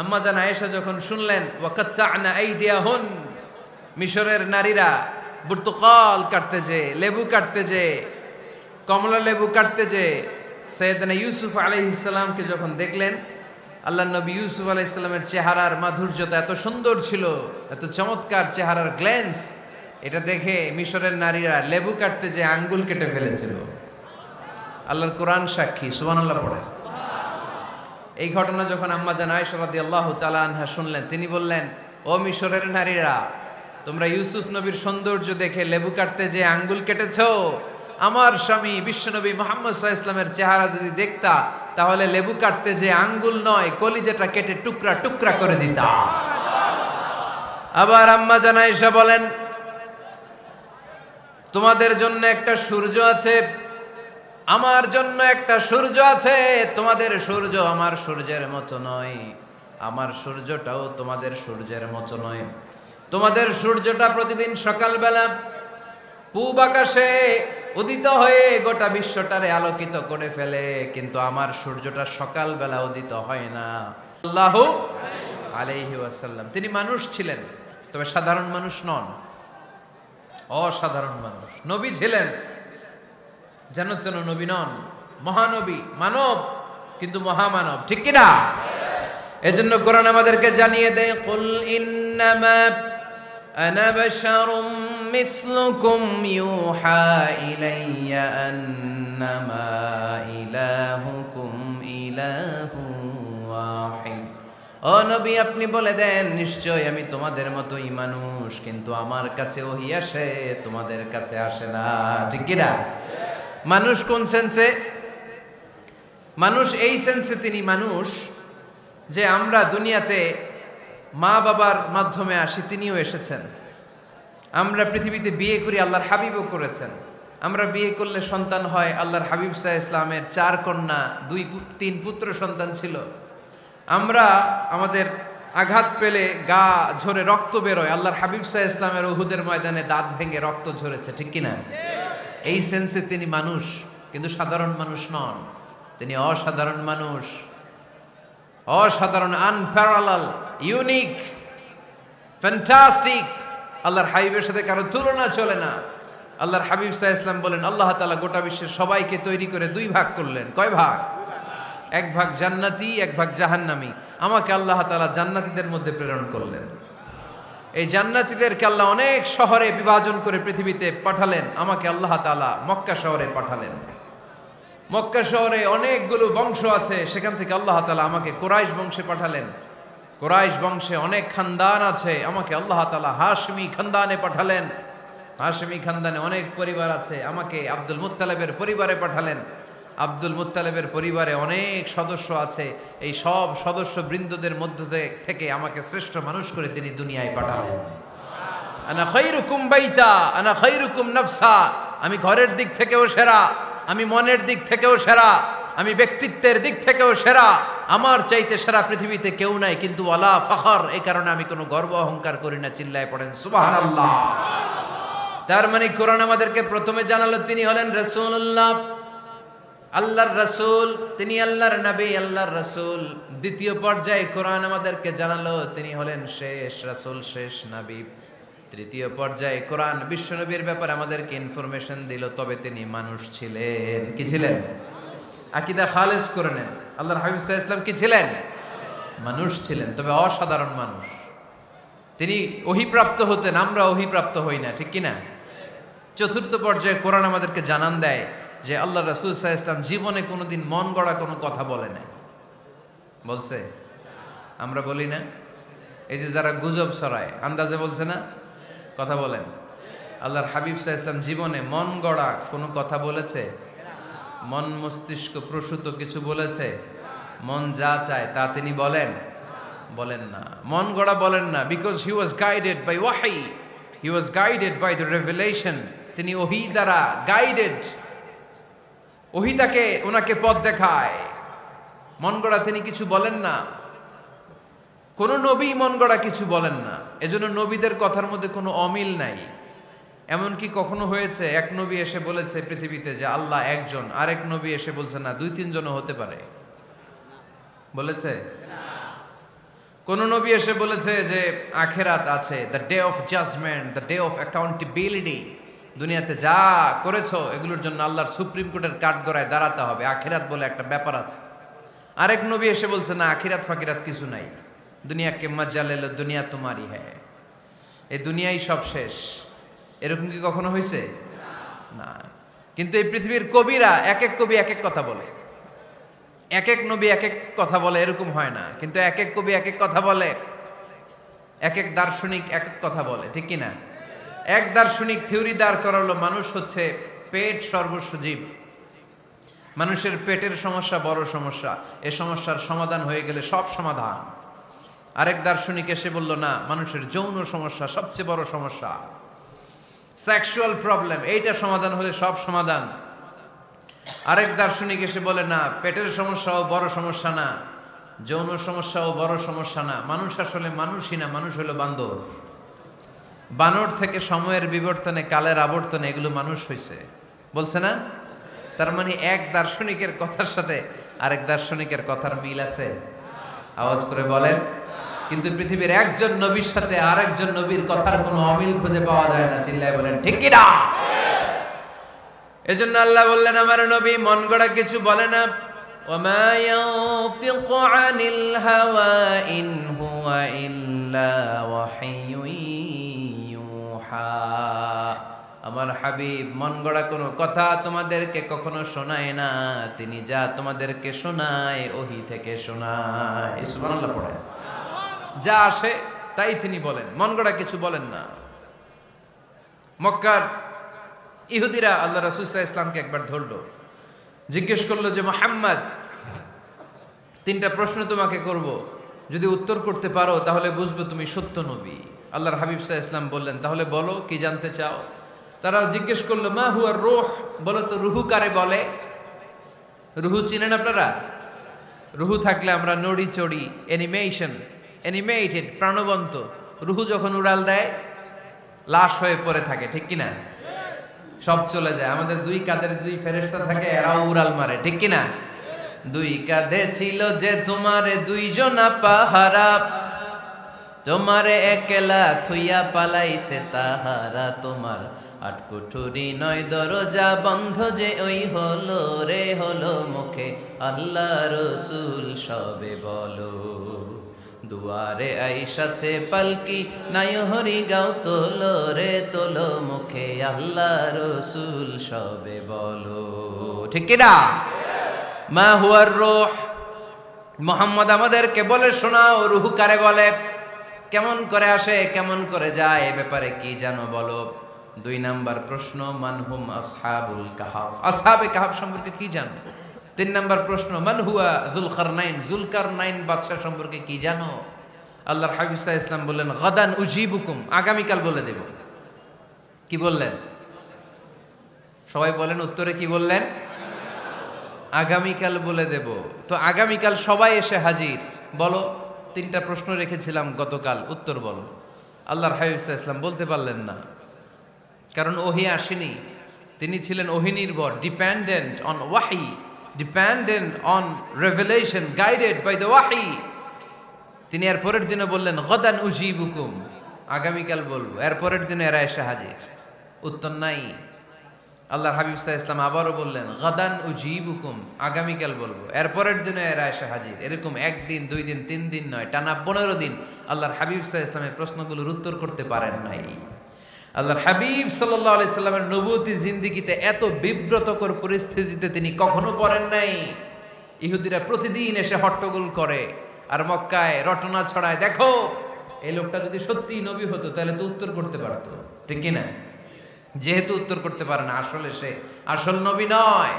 আম্মা জান আয়েশা যখন শুনলেন ওয়াকাত্তা'না আইদিয়াহুন, মিশরের নারীরা বুর্তুকাল কাটতে যে, লেবু কাটতে যে, কমলা লেবু কাটতে যে সাইয়েদনা ইউসুফ আলাইহিস সালামকে যখন দেখলেন, আল্লাহর নবী ইউসুফ আলাইহিস সালামের চেহারার মাধুর্যতা এত সুন্দর ছিল, এত চমৎকার চেহারার গ্ল্যান্স, এটা দেখে মিশরের নারীরা লেবু কাটতে যে আঙ্গুল কেটে ফেলেছিল। আল্লাহর কোরআন সাক্ষী। সুবহানাল্লাহ পড়ে। এই ঘটনা যখন আম্মা জান আয়েশা রাদিয়াল্লাহু তাআলা আনহা শুনলেন, তিনি বললেন, ও মিশরের নারীরা, তোমরা ইউসুফ নবীর সৌন্দর্য দেখে লেবু কাটতে যে আঙ্গুল কেটেছো, আমার স্বামী বিশ্বনবী মুহাম্মদ সাল্লাল্লাহু আলাইহি ওয়াসাল্লামের চেহারা যদি দেখতা তাহলে লেবু কাটতে যে আঙ্গুল নয় কলিজাটা কেটে টুকরা টুকরা করে দিতাম। আবার আম্মা জান আয়েশা বলেন, তোমাদের জন্য একটা সূর্য আছে, আমার জন্য একটা সূর্য আছে। তোমাদের সূর্য আমার সূর্যের মতো নয়, আমার সূর্যটাও তোমাদের সূর্যের মতো নয়। তোমাদের সূর্যটা প্রতিদিন সকালবেলা পূব আকাশে উদিত হয়ে গোটা বিশ্বটারে আলোকিত করে ফেলে, কিন্তু আমার সূর্যটা সকালবেলা উদিত হয় না। আল্লাহু আলাইহি ওয়াসাল্লাম তিনি মানুষ ছিলেন, তবে সাধারণ মানুষ নন, অসাধারণ মানুষ। নবী ছিলেন, যেন তেন নবী নন, মহানবী, মানব কিন্তু মহামানব, ঠিক কিনা? এজন্য কোরআন আমাদেরকে জানিয়ে দেয়, কুল ইন্নামা আনা বাশারুম মিসলুকুম ইউহা ইলাইয়া আন্নামা ইলাহুকুম ইলাহু ওয়াহিদ। ও নবী, আপনি বলে দেন, নিশ্চয় আমি তোমাদের মতোই মানুষ, কিন্তু আমার কাছে ওহী আসে, তোমাদের কাছে আসে না, ঠিক কিনা? মানুষ কোন সেন্সে? মানুষ এই সেন্সে তিনি মানুষ যে আমরা দুনিয়াতে মা বাবার মাধ্যমে আসি, তিনিও এসেছেন। আমরা পৃথিবীতে বিয়ে করি, আল্লাহর হাবিবও করেছেন। আমরা বিয়ে করলে সন্তান হয়, আল্লাহর হাবিব সাল্লাল্লাহু আলাইহি ইসলামের 4 কন্যা 2-3 পুত্র সন্তান ছিল। আমরা আমাদের আঘাত পেলে গা ঝরে রক্ত বেরোয়, আল্লাহর হাবিব সাল্লাল্লাহু আলাইহি ইসলামের উহুদের ময়দানে দাঁত ভেঙে রক্ত ঝরেছে, ঠিক কিনা? এই সেন্সে তিনি মানুষ, কিন্তু সাধারণ মানুষ নন, তিনি অসাধারণ মানুষ, অসাধারণ, আনপ্যারালাল, ইউনিক, ফ্যান্টাস্টিক। আল্লাহর হাবিবের সাথে কারো তুলনা চলে না। আল্লাহর হাবিব সাল্লাল্লাহু আলাইহি ওয়াসাল্লাম বলেন, আল্লাহ তাআলা গোটা বিশ্বের সবাইকে তৈরি করে 2 ভাগ করলেন। কয় ভাগ? 1 ভাগ জান্নাতি, 1 ভাগ জাহান্নামী। আমাকে আল্লাহ তাআলা জান্নাতীদের মধ্যে প্রেরণ করলেন। এই জান্নাতীদেরকে আল্লাহ অনেক শহরে বিভাজন করে পৃথিবীতে পাঠালেন, আমাকে আল্লাহ তাআলা মক্কা শহরে পাঠালেন। মক্কা শহরে অনেকগুলো বংশ আছে, সেখান থেকে আল্লাহ তাআলা আমাকে কুরাইশ বংশে পাঠালেন। কুরাইশ বংশে অনেক খানদান আছে, আমাকে আল্লাহ তাআলা হাশমি খানদানে পাঠালেন। হাশমি খানদানে অনেক পরিবার আছে, আমাকে আব্দুল মুত্তালিবের পরিবারে পাঠালেন। আব্দুল মুত্তালিবের পরিবারে অনেক সদস্য আছে, এই সব সদস্য বৃন্দদের মধ্য থেকে আমাকে শ্রেষ্ঠ মানুষ করে তিনি দুনিয়ায় পাঠালেন। আনা খায়রুকুম বাইতা আনা খায়রুকুম নাফসা, আমি ঘরের দিক থেকেও সেরা, আমি মনের দিক থেকেও সেরা, আমি ব্যক্তিত্বের দিক থেকেও সেরা, আমার চাইতে সেরা পৃথিবীতে কেউ নাই। কিন্তু ওয়ালা ফখর, এই কারণে আমি কোনো গর্ব অহংকার করি না। চিল্লায় পড়েন সুবহানাল্লাহ। তার মানে কোরআন আমাদেরকে প্রথমে জানালো তিনি হলেন রাসূলুল্লাহ, আল্লাহর রাসূল, তিনি আল্লাহর নবী, আল্লাহর রাসূল। দ্বিতীয় পর্যায়ে কোরআন আমাদেরকে জানালো তিনি হলেন শেষ রাসূল, শেষ নবী। তৃতীয় পর্যায়ে কোরআন বিশ্বনবীর ব্যাপারে আমাদেরকে ইনফরমেশন দিল, তবে তিনি মানুষ ছিলেন। কি ছিলেন? আকীদা খালেস করে নেন, আল্লাহর হাবিব সাল্লাল্লাহু আলাইহি ওয়াসাল্লাম কি ছিলেন? মানুষ ছিলেন, তবে অসাধারণ মানুষ। তিনি ওহীপ্রাপ্ত হতেন, আমরা ওহীপ্রাপ্ত হই না, ঠিক কিনা? চতুর্থ পর্যায়ে কোরআন আমাদেরকে জানান দেয় যে আল্লাহ রাসূল সাল্লাল্লাহু আলাইহি ওয়াসাল্লাম জীবনে কোনোদিন মন গড়া কোনো কথা বলে নাই। বলছে? আমরা বলি না? এই যে যারা গুজব ছড়ায়, আন্দাজে বলছে না, কথা বলেন। আল্লাহর হাবিব সাল্লাল্লাহু আলাইহি ওয়াসাল্লাম জীবনে মন গড়া কোনো কথা বলেছে? মন মস্তিষ্ক প্রসূত কিছু বলেছে? মন যা চায় তা তিনি বলেন? বলেন না, মন গড়া বলেন না। Because he was guided by wahi, he was guided by the revelation. তিনি ওহী দ্বারা গাইডেড, ওহী তাকে ওনাকে পথ দেখায়। মন গড়া তিনি কিছু বলেন না, কোন নবী মন গড়া কিছু বলেন না। এজন্য নবীদের কথার মধ্যে কোনো অমিল নাই। এমনকি কখনো হয়েছে এক নবী এসে বলেছে পৃথিবীতে যে আল্লাহ একজন, আরেক নবী এসে বলছে না 2-3 জনও হতে পারে? বলেছে? কোন নবী এসে বলেছে যে আখিরাত আছে, the day of judgement, the day of accountability, দুনিয়াতে যা করেছো এগুলোর জন্য আল্লাহর সুপ্রিম কোর্টের কাঠগড়ায় দাঁড়াতে হবে, আখিরাত বলে একটা ব্যাপার আছে? আরেক নবী এসে বলছে না, আখিরাত ফাকিরাত কিছু নাই, দুনিয়াকে মজা লেলো, দুনিয়া তোমারই হ্যায়, এই দুনিয়াই সব শেষ। এরকম কি কখনো হয়েছে? না। কিন্তু এই পৃথিবীর কবিরা এক এক কবি এক এক কথা বলে, এক এক নবী এক এক কথা বলে, এরকম হয় না। কিন্তু এক এক কবি এক এক কথা বলে, এক এক দার্শনিক এক এক কথা বলে, ঠিক কিনা? এক দার্শনিক থিওরি দাঁড় করালো মানুষ হচ্ছে পেট সর্বস্ব জীব, মানুষের পেটের সমস্যা বড় সমস্যা, এ সমস্যার সমাধান হয়ে গেলে সব সমাধান। আরেক দার্শনিক এসে বলল না, মানুষের যৌন সমস্যা সবচেয়ে বড় সমস্যা, সেক্সুয়াল প্রবলেম, এইটা সমাধান হলে সব সমাধান। আরেক দার্শনিক এসে বলে না, পেটের সমস্যাও বড় সমস্যা না, যৌন সমস্যাও বড় সমস্যা না, মানুষ আসলে মানুষই না, মানুষ হলো বান্দর। বানর থেকে সময়ের বিবর্তনে, কালের আবর্তনে এগুলো মানুষ হয়েছে, বলছে না? তার মানে এক দার্শনিকের কথার সাথে আরেক দার্শনিকের কথার মিল আছে? আওয়াজ করে বলেন। কিন্তু পৃথিবীর একজন নবীর সাথে আরেকজন নবীর কথার কোনো অমিল খুঁজে পাওয়া যায় না। চিল্লায় বলেন ঠিক কি না? এজন্য আল্লাহ বললেন, আমার নবী মন গড়া কিছু বলে না। ওমা ইয়ানতিকু আনিল হাওয়া ইন হুয়া ইল্লা ওয়াহিয়ুন ইউহা। আমার হাবিব মন গড়া কোনো কথা তোমাদেরকে কখনো শোনায় না, তিনি যা তোমাদেরকে শোনায় ওহী থেকে শোনায়। সুবহানাল্লাহ পড়ে। যা আসে তাই তিনি বলেন, মন গড়া কিছু বলেন না। মক্কার ইহুদিরা আল্লাহ রাসূল সাল্লাল্লাহু আলাইহি ওয়াসাল্লামকে একবার ধরলো, জিজ্ঞেস করলো যে মুহাম্মদ, তিনটা প্রশ্ন তোমাকে করব, যদি উত্তর করতে পারো তাহলে বুঝবো তুমি সত্য নবী। আল্লাহর হাবিব সাল্লাল্লাহু আলাইহি ওয়াসাল্লাম বললেন, তাহলে বলো কি জানতে চাও? তারা জিজ্ঞেস করলো, মা হুয়া রূহ, বলো তো রুহু কারে বলে? রুহু চিনেন আপনারা? রুহু থাকলে আমরা নড়ি চড়ি, অ্যানিমেটেড, প্রাণবন্ত। রুহু যখন উড়াল দেয় লাশ হয়ে পড়ে থাকে, ঠিক কিনা? সব চলে যায়। আমাদের দুই কাঁধের দুই ফেরেশতা থাকে, এরাও উড়াল মারে, ঠিক কিনা? দুই কাঁধে ছিল যে তোমারে দুইজনা পাহারা, তোমারে একলা থুইয়া পালাইছে তাহারা, তোমার আটকুঠুরি নয় দরজা বন্ধ যে ওই হলো রে হলো মুখে আল্লাহ রসুল সবে বলো, দুয়ারে আইসাছে পালকি নাই হরি গাও তোলো রে তোলো মুখে আল্লাহ রসুল সবে বলো, ঠিক কিনা? মা হুয়ার রূহ, মুহাম্মদ আমাদেরকে বলে শোনাও রুহু কারে বলে, কেমন করে আসে, কেমন করে যায়, এ ব্যাপারে কি জানো বলো। দুই নাম্বার প্রশ্ন, মানহুম আসহাবুল কাহাফ, আসহাবে কাহাফ সম্পর্কে কি জানো? তিন নাম্বার প্রশ্ন, মান হুয়া যুলকারনাইন, যুলকারনাইন বাদশা সম্পর্কে কি জানো? আল্লাহর হাবিব সাল্লাল্লাহু আলাইহি ওয়াসাল্লাম বললেন, গাদান উজিবুকুম, আগামীকাল বলে দেব। কি বললেন? সবাই বলেন উত্তরে কি বললেন? আগামীকাল বলে দেব। তো আগামীকাল সবাই এসে হাজির। বলো, তিনটা প্রশ্ন রেখেছিলাম গতকাল, উত্তর বলো। আল্লাহর হাবিব সাল্লাল্লাহু আলাইহি ওয়াসাল্লাম বলতে পারলেন না, কারণ ওহী আসেনি। তিনি ছিলেন ওহী নির্ভর, ডিপেন্ডেন্ট অন ওয়াহি, dependent on revelation, guided by the ওয়াহি। তিনি এর পরের দিনে বললেন, গাদান উজিবুকুম, আগামীকাল বলবো। এর পরের দিনে এরা এসে হাজির, উত্তর নাই। আল্লাহর হাবিব সাল্লাল্লাহু আলাইহি ওয়াসাল্লাম আবারও বললেন, গাদান উজিবুকুম, আগামীকাল বলবো। এর পরের দিনে এরা এসে হাজির। এরকম একদিন, দুই দিন, তিন দিন নয়, টানা 15 দিন আল্লাহর হাবিব সাল্লাল্লাহু আলাইহি ওয়াসাল্লামের প্রশ্নগুলোর উত্তর করতে পারেন নাই। আল্লাহর হাবিব সাল্লাল্লাহু আলাইহি সাল্লামের নবুয়তি জিন্দেগিতে এত বিব্রতকর পরিস্থিতিতে তিনি কখনো পড়েন নাই। ইহুদিরা প্রতিদিন এসে হট্টগোল করে আর মক্কায় রটনা ছড়ায়, দেখো এই লোকটা যদি সত্যি নবী হতো তাহলে তো উত্তর করতে পারতো, ঠিক কিনা? যেহেতু উত্তর করতে পারে না, আসলে সে আসল নবী নয়,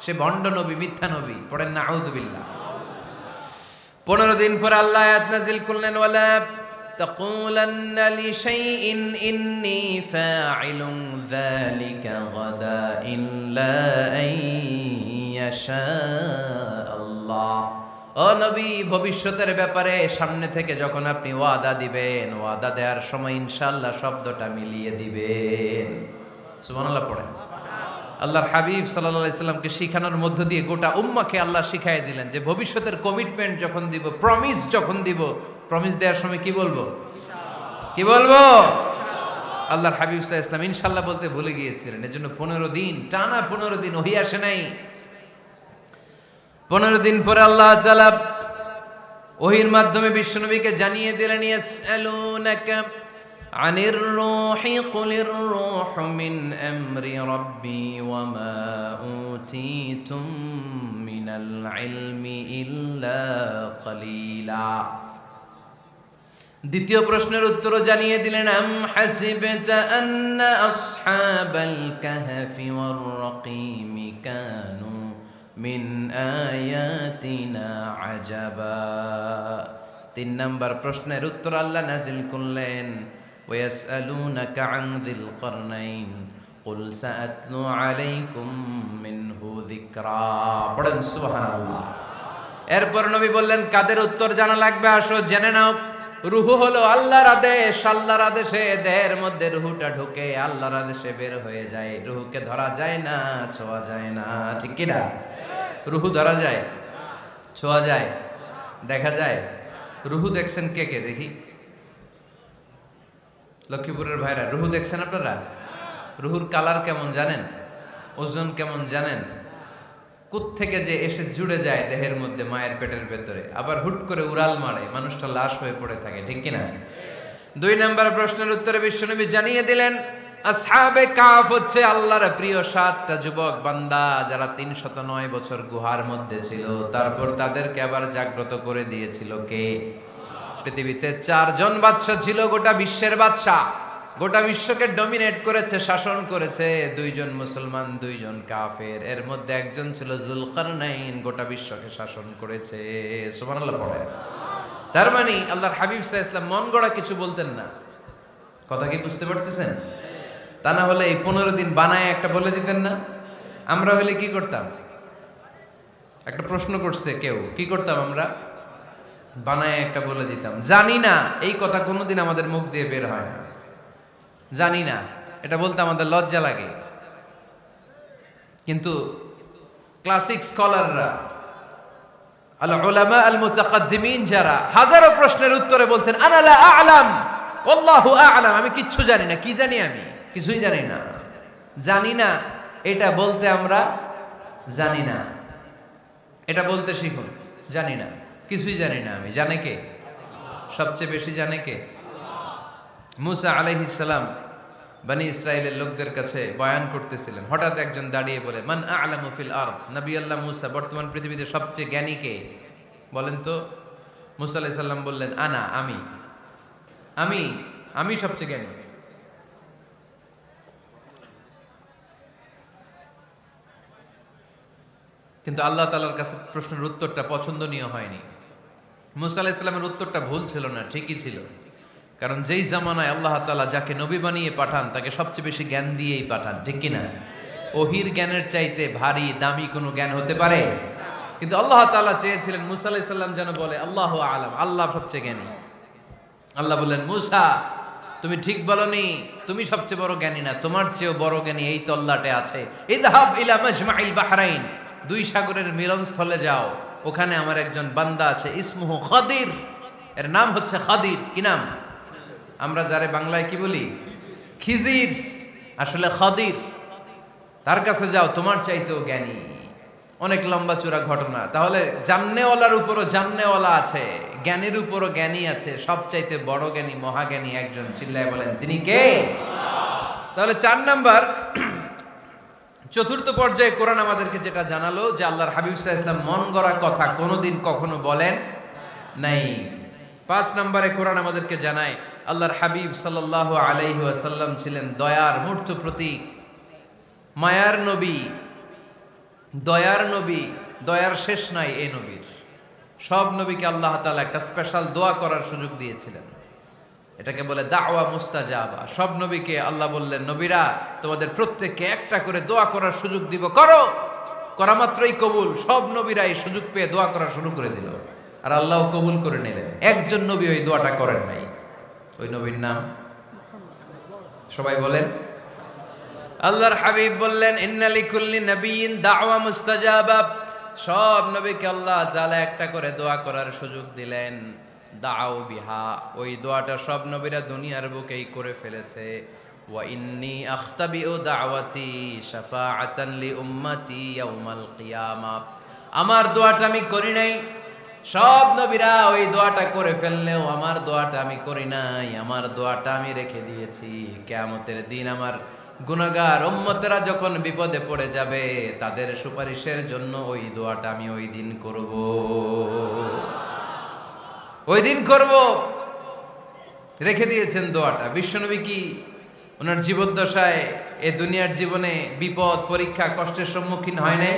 সে ভণ্ড নবী, মিথ্যা নবী। পড়েন না আউযুবিল্লাহ। 15 দিন পর আল্লাহ আয়াত নাযিল করলেন, ওয়ালা তাকুলান্না লিশাইইন ইন্নী ফাইলুন যালিকা গাদা ইল্লা আইয়াশা আল্লাহ। ও নবী, ভবিষ্যতের ব্যাপারে সামনে থেকে যখন আপনি ওয়াদা দিবেন, ওয়াদা দেওয়ার সময় ইনশাআল্লাহ শব্দটা মিলিয়ে দিবেন। সুবহানাল্লাহ পড়েন। আল্লাহর হাবিব সাল্লাল্লাহু আলাইহি সাল্লামকে শিখানোর মধ্য দিয়ে গোটা উম্মাহকে আল্লাহ শিখাইয়ে দিলেন যে ভবিষ্যতের কমিটমেন্ট যখন দিব, প্রমিস যখন দিব, প্রমিস দেওয়ার সময় কি বলবো? কি বলবো? আল্লাহর হাবিব সাল্লাল্লাহু আলাইহি ওয়াসাল্লাম ইনশাআল্লাহ বলতে ভুলে গিয়েছিলেন। এজন্য 15 দিন, টানা 15 দিন ওহী আসে নাই। 15 দিন পরে আল্লাহ তাআলা ওহীর মাধ্যমে বিশ্বনবীকে জানিয়ে দিলেন, ইয়াসআলুনাকা আনির রূহি কুলির রূহু মিন আমরি রাব্বি ওয়া মা উতীতুম মিনাল ইলমি ইল্লা কলিলা। দ্বিতীয় প্রশ্নের উত্তরও জানিয়ে দিলেন, আম হাসিবতা আন্না আসহাবাল কাহফি ওয়ার রাকিমি কানু মিন আয়াতিনা আজাবা। 3 নাম্বার প্রশ্নের উত্তর আল্লাহ নাজিল করলেন, ওয়াসআলুনাকা আন যিল করনাইন কুল সাআতলু আলাইকুম মিনহু যিকরা। পড়েন সুবহানাল্লাহ। এরপর নবী বললেন, কাদের উত্তর জানা লাগবে, আসো জেনে নাও। রুহু হলো আল্লাহর আদেশ, আল্লাহর আদেশে দেহের মধ্যে রুহুটা ঢুকে আল্লাহর আদেশে বের হয়ে যায়। রুহুকে ধরা যায় না, ছোঁয়া যায় না, ঠিক কি না? রুহু ধরা যায়, ছোঁয়া যায়, দেখা যায়? রুহু দেখছেন কে কে দেখি? লক্ষ্মীপুরের ভাইরা, রুহু দেখছেন আপনারা? রুহুর কালার কেমন জানেন? ওজন কেমন জানেন? কোত্থেকে যে এসে জুড়ে যায় দেহের মধ্যে, মায়ের পেটের ভেতরে, আবার হুট করে উড়াল মারে, মানুষটা লাশ হয়ে পড়ে থাকে, ঠিক কিনা? 2 নম্বর প্রশ্নের উত্তরে বিশ্বনবী জানিয়ে দিলেন, আসহাবে কাফ হচ্ছে আল্লাহর প্রিয় 7টা যুবক বান্দা, যারা 309 বছর গুহার মধ্যে ছিল। তারপর তাদেরকে আবার জাগ্রত করে দিয়েছিল কে? পৃথিবীতে 4 জন বাদশা ছিল, গোটা বিশ্বের বাদশা, গোটা বিশ্বকে ডমিনেট করেছে, শাসন করেছে। 2 জন মুসলমান, 2 জন কাফের। এর মধ্যে একজন ছিল যুলকারনাইন, গোটা বিশ্বকে শাসন করেছে। সুবহানাল্লাহ পড়ে। তার মানে আল্লাহর হাবিব সাল্লাল্লাহু আলাইহি ওয়াসাল্লাম মন গড়া কিছু বলতেন না। কথা কি বুঝতে পারতেছেন? তা না হলে এই 15 দিন বানায় একটা বলে দিতেন না? আমরা হলে কি করতাম? একটা প্রশ্ন করছে কেউ, কি করতাম আমরা? বানায় একটা বলে দিতাম। জানি না, এই কথা কোনোদিন আমাদের মুখ দিয়ে বের হয় না। জানি না, এটা বলতে আমাদের লজ্জা লাগে। কিন্তু ক্লাসিক স্কলাররা, আল উলামা আল মুতাকাদ্দিমিন, যারা হাজারো প্রশ্নের উত্তরে বলছেন আনা লা আ'লাম ওয়াল্লাহু আ'লাম, আমি কিচ্ছু জানি না। কি জানি? আমি কিছুই জানি না। জানি না এটা বলতে আমরা জানি না, এটা বলতে শিখুন। জানি না, কিছুই জানি না আমি। জানে কে? সবচেয়ে বেশি জানে কে? মুসা আলাইহিস সালাম বনি ইসরাইলের লোকদের কাছে বয়ান করতেছিলেন। হঠাৎ একজন দাঁড়িয়ে বলে, মান আ'লামু ফিল আরদ। নবী আল্লাহ মুসা, বর্তমান পৃথিবীতে সবচেয়ে জ্ঞানী কে বলেন তো? মুসা আলাইহিস সালাম বললেন, আনা, আমি আমি আমি সবচেয়ে জ্ঞানী। কিন্তু আল্লাহ তাআলার কাছে প্রশ্নের উত্তরটা পছন্দনীয় হয়নি। মুসা আলাইহিস সালামের উত্তরটা ভুল ছিল না, ঠিকই ছিল। কারণ যেই জামানায় আল্লাহ তাআলা যাকে নবী বানিয়ে পাঠান, তাকে সবচেয়ে বেশি জ্ঞান দিয়েই পাঠান, ঠিক কিনা? ওহির জ্ঞানের চাইতে ভারী দামি কোনো জ্ঞান হতে পারে? কিন্তু আল্লাহ তাআলা চেয়েছিলেন মুসা আলাইহিস সালাম যেন বলে আল্লাহু আ'লাম, আল্লাহ সবচেয়ে জ্ঞানী। আল্লাহ বললেন, মুসা তুমি ঠিক বলনি, তুমি সবচেয়ে বড় জ্ঞানী না, তোমার চেয়েও বড় জ্ঞানী এই তল্লাটে আছে। ইযহাব ইলা মাজমাইল বাহরাইন, 2 সাগরের মিলনস্থলে যাও, ওখানে আমার একজন বান্দা আছে, ইসমুহু খাদির, এর নাম হচ্ছে খাদির। কি নাম? আমরা যারে বাংলায় কি বলি? খিজির, আসলে খাদির। তার কাছে যাও, তোমার চাইতেও জ্ঞানী। অনেক লম্বা চূড়া ঘটনা। তাহলে জান্নেওয়ালার উপরও জান্নেওয়ালা আছে, জ্ঞানীর উপরও জ্ঞানী আছে। সবচাইতে বড় জ্ঞানী, মহাজ্ঞানী একজন, চিল্লায় বলেন তিনি কে? তাহলে 4 নাম্বার, চতুর্থ পর্যায়ে কোরআন আমাদেরকে যেটা জানালো যে আল্লাহর হাবিব সাল্লাল্লাহু আলাইহি ওয়াসাল্লাম মন গড়া কথা কোনোদিন কখনো বলেন নাই। 5 নম্বরে কোরআন আমাদেরকে জানায় আল্লাহর হাবিব সাল্লাল্লাহু আলাইহি ওয়াসাল্লাম ছিলেন দয়ার মূর্ত প্রতীক, মায়ার নবী, দয়ার নবী। দয়ার শেষ নাই এই নবীর। সব নবীকে আল্লাহ তাআলা একটা স্পেশাল দোয়া করার সুযোগ দিয়েছিলেন, এটাকে বলে দাওয়া মুস্তাজাবা। সব নবীকে আল্লাহ বললেন, নবীরা তোমাদের প্রত্যেককে একটা করে দোয়া করার সুযোগ দিব, করো। করা মাত্রই কবুল। সব নবীরা এই সুযোগ পেয়ে দোয়া করা শুরু করে দিল, আর আল্লাহ কবুল করে নিলেন। একজন নবী ওই দোয়াটা করেন নাই। ওই নবীর নাম সবাই বলেন। আল্লাহর হাবিব বললেন, ইন্না লিকুল্লি নাবিয়্যিন দাওয়া মুস্তাজাবা। সব নবীকে আল্লাহ তাআলা একটা করে দোয়া করার সুযোগ দিলেন। দাও বিহা, ওই দোয়াটা সব নবীরা দুনিয়ার বুকেই করে ফেলেছে। ওয়া ইন্নী আখতাবিউ দাওয়াতি শাফাআতান লি উম্মতি ইয়াউমাল কিয়ামা। আমার দোয়াটা আমি করি নাই, সব নবীরা ওই দোয়াটা করে ফেললেও আমার দোয়াটা আমি করি নাই। আমার দোয়াটা আমি রেখে দিয়েছি কিয়ামতের দিন আমার গুনাহগার উম্মতেরা যখন বিপদে পড়ে যাবে, তাদের সুপারিশের জন্য ওই দোয়াটা আমি ওই দিন করব, ওই দিন করব। রেখে দিয়েছেন দোয়াটা। বিশ্বনবী কি ওনার জীবদ্দশায় এ দুনিয়ার জীবনে বিপদ, পরীক্ষা, কষ্টের সম্মুখীন হয় নাই?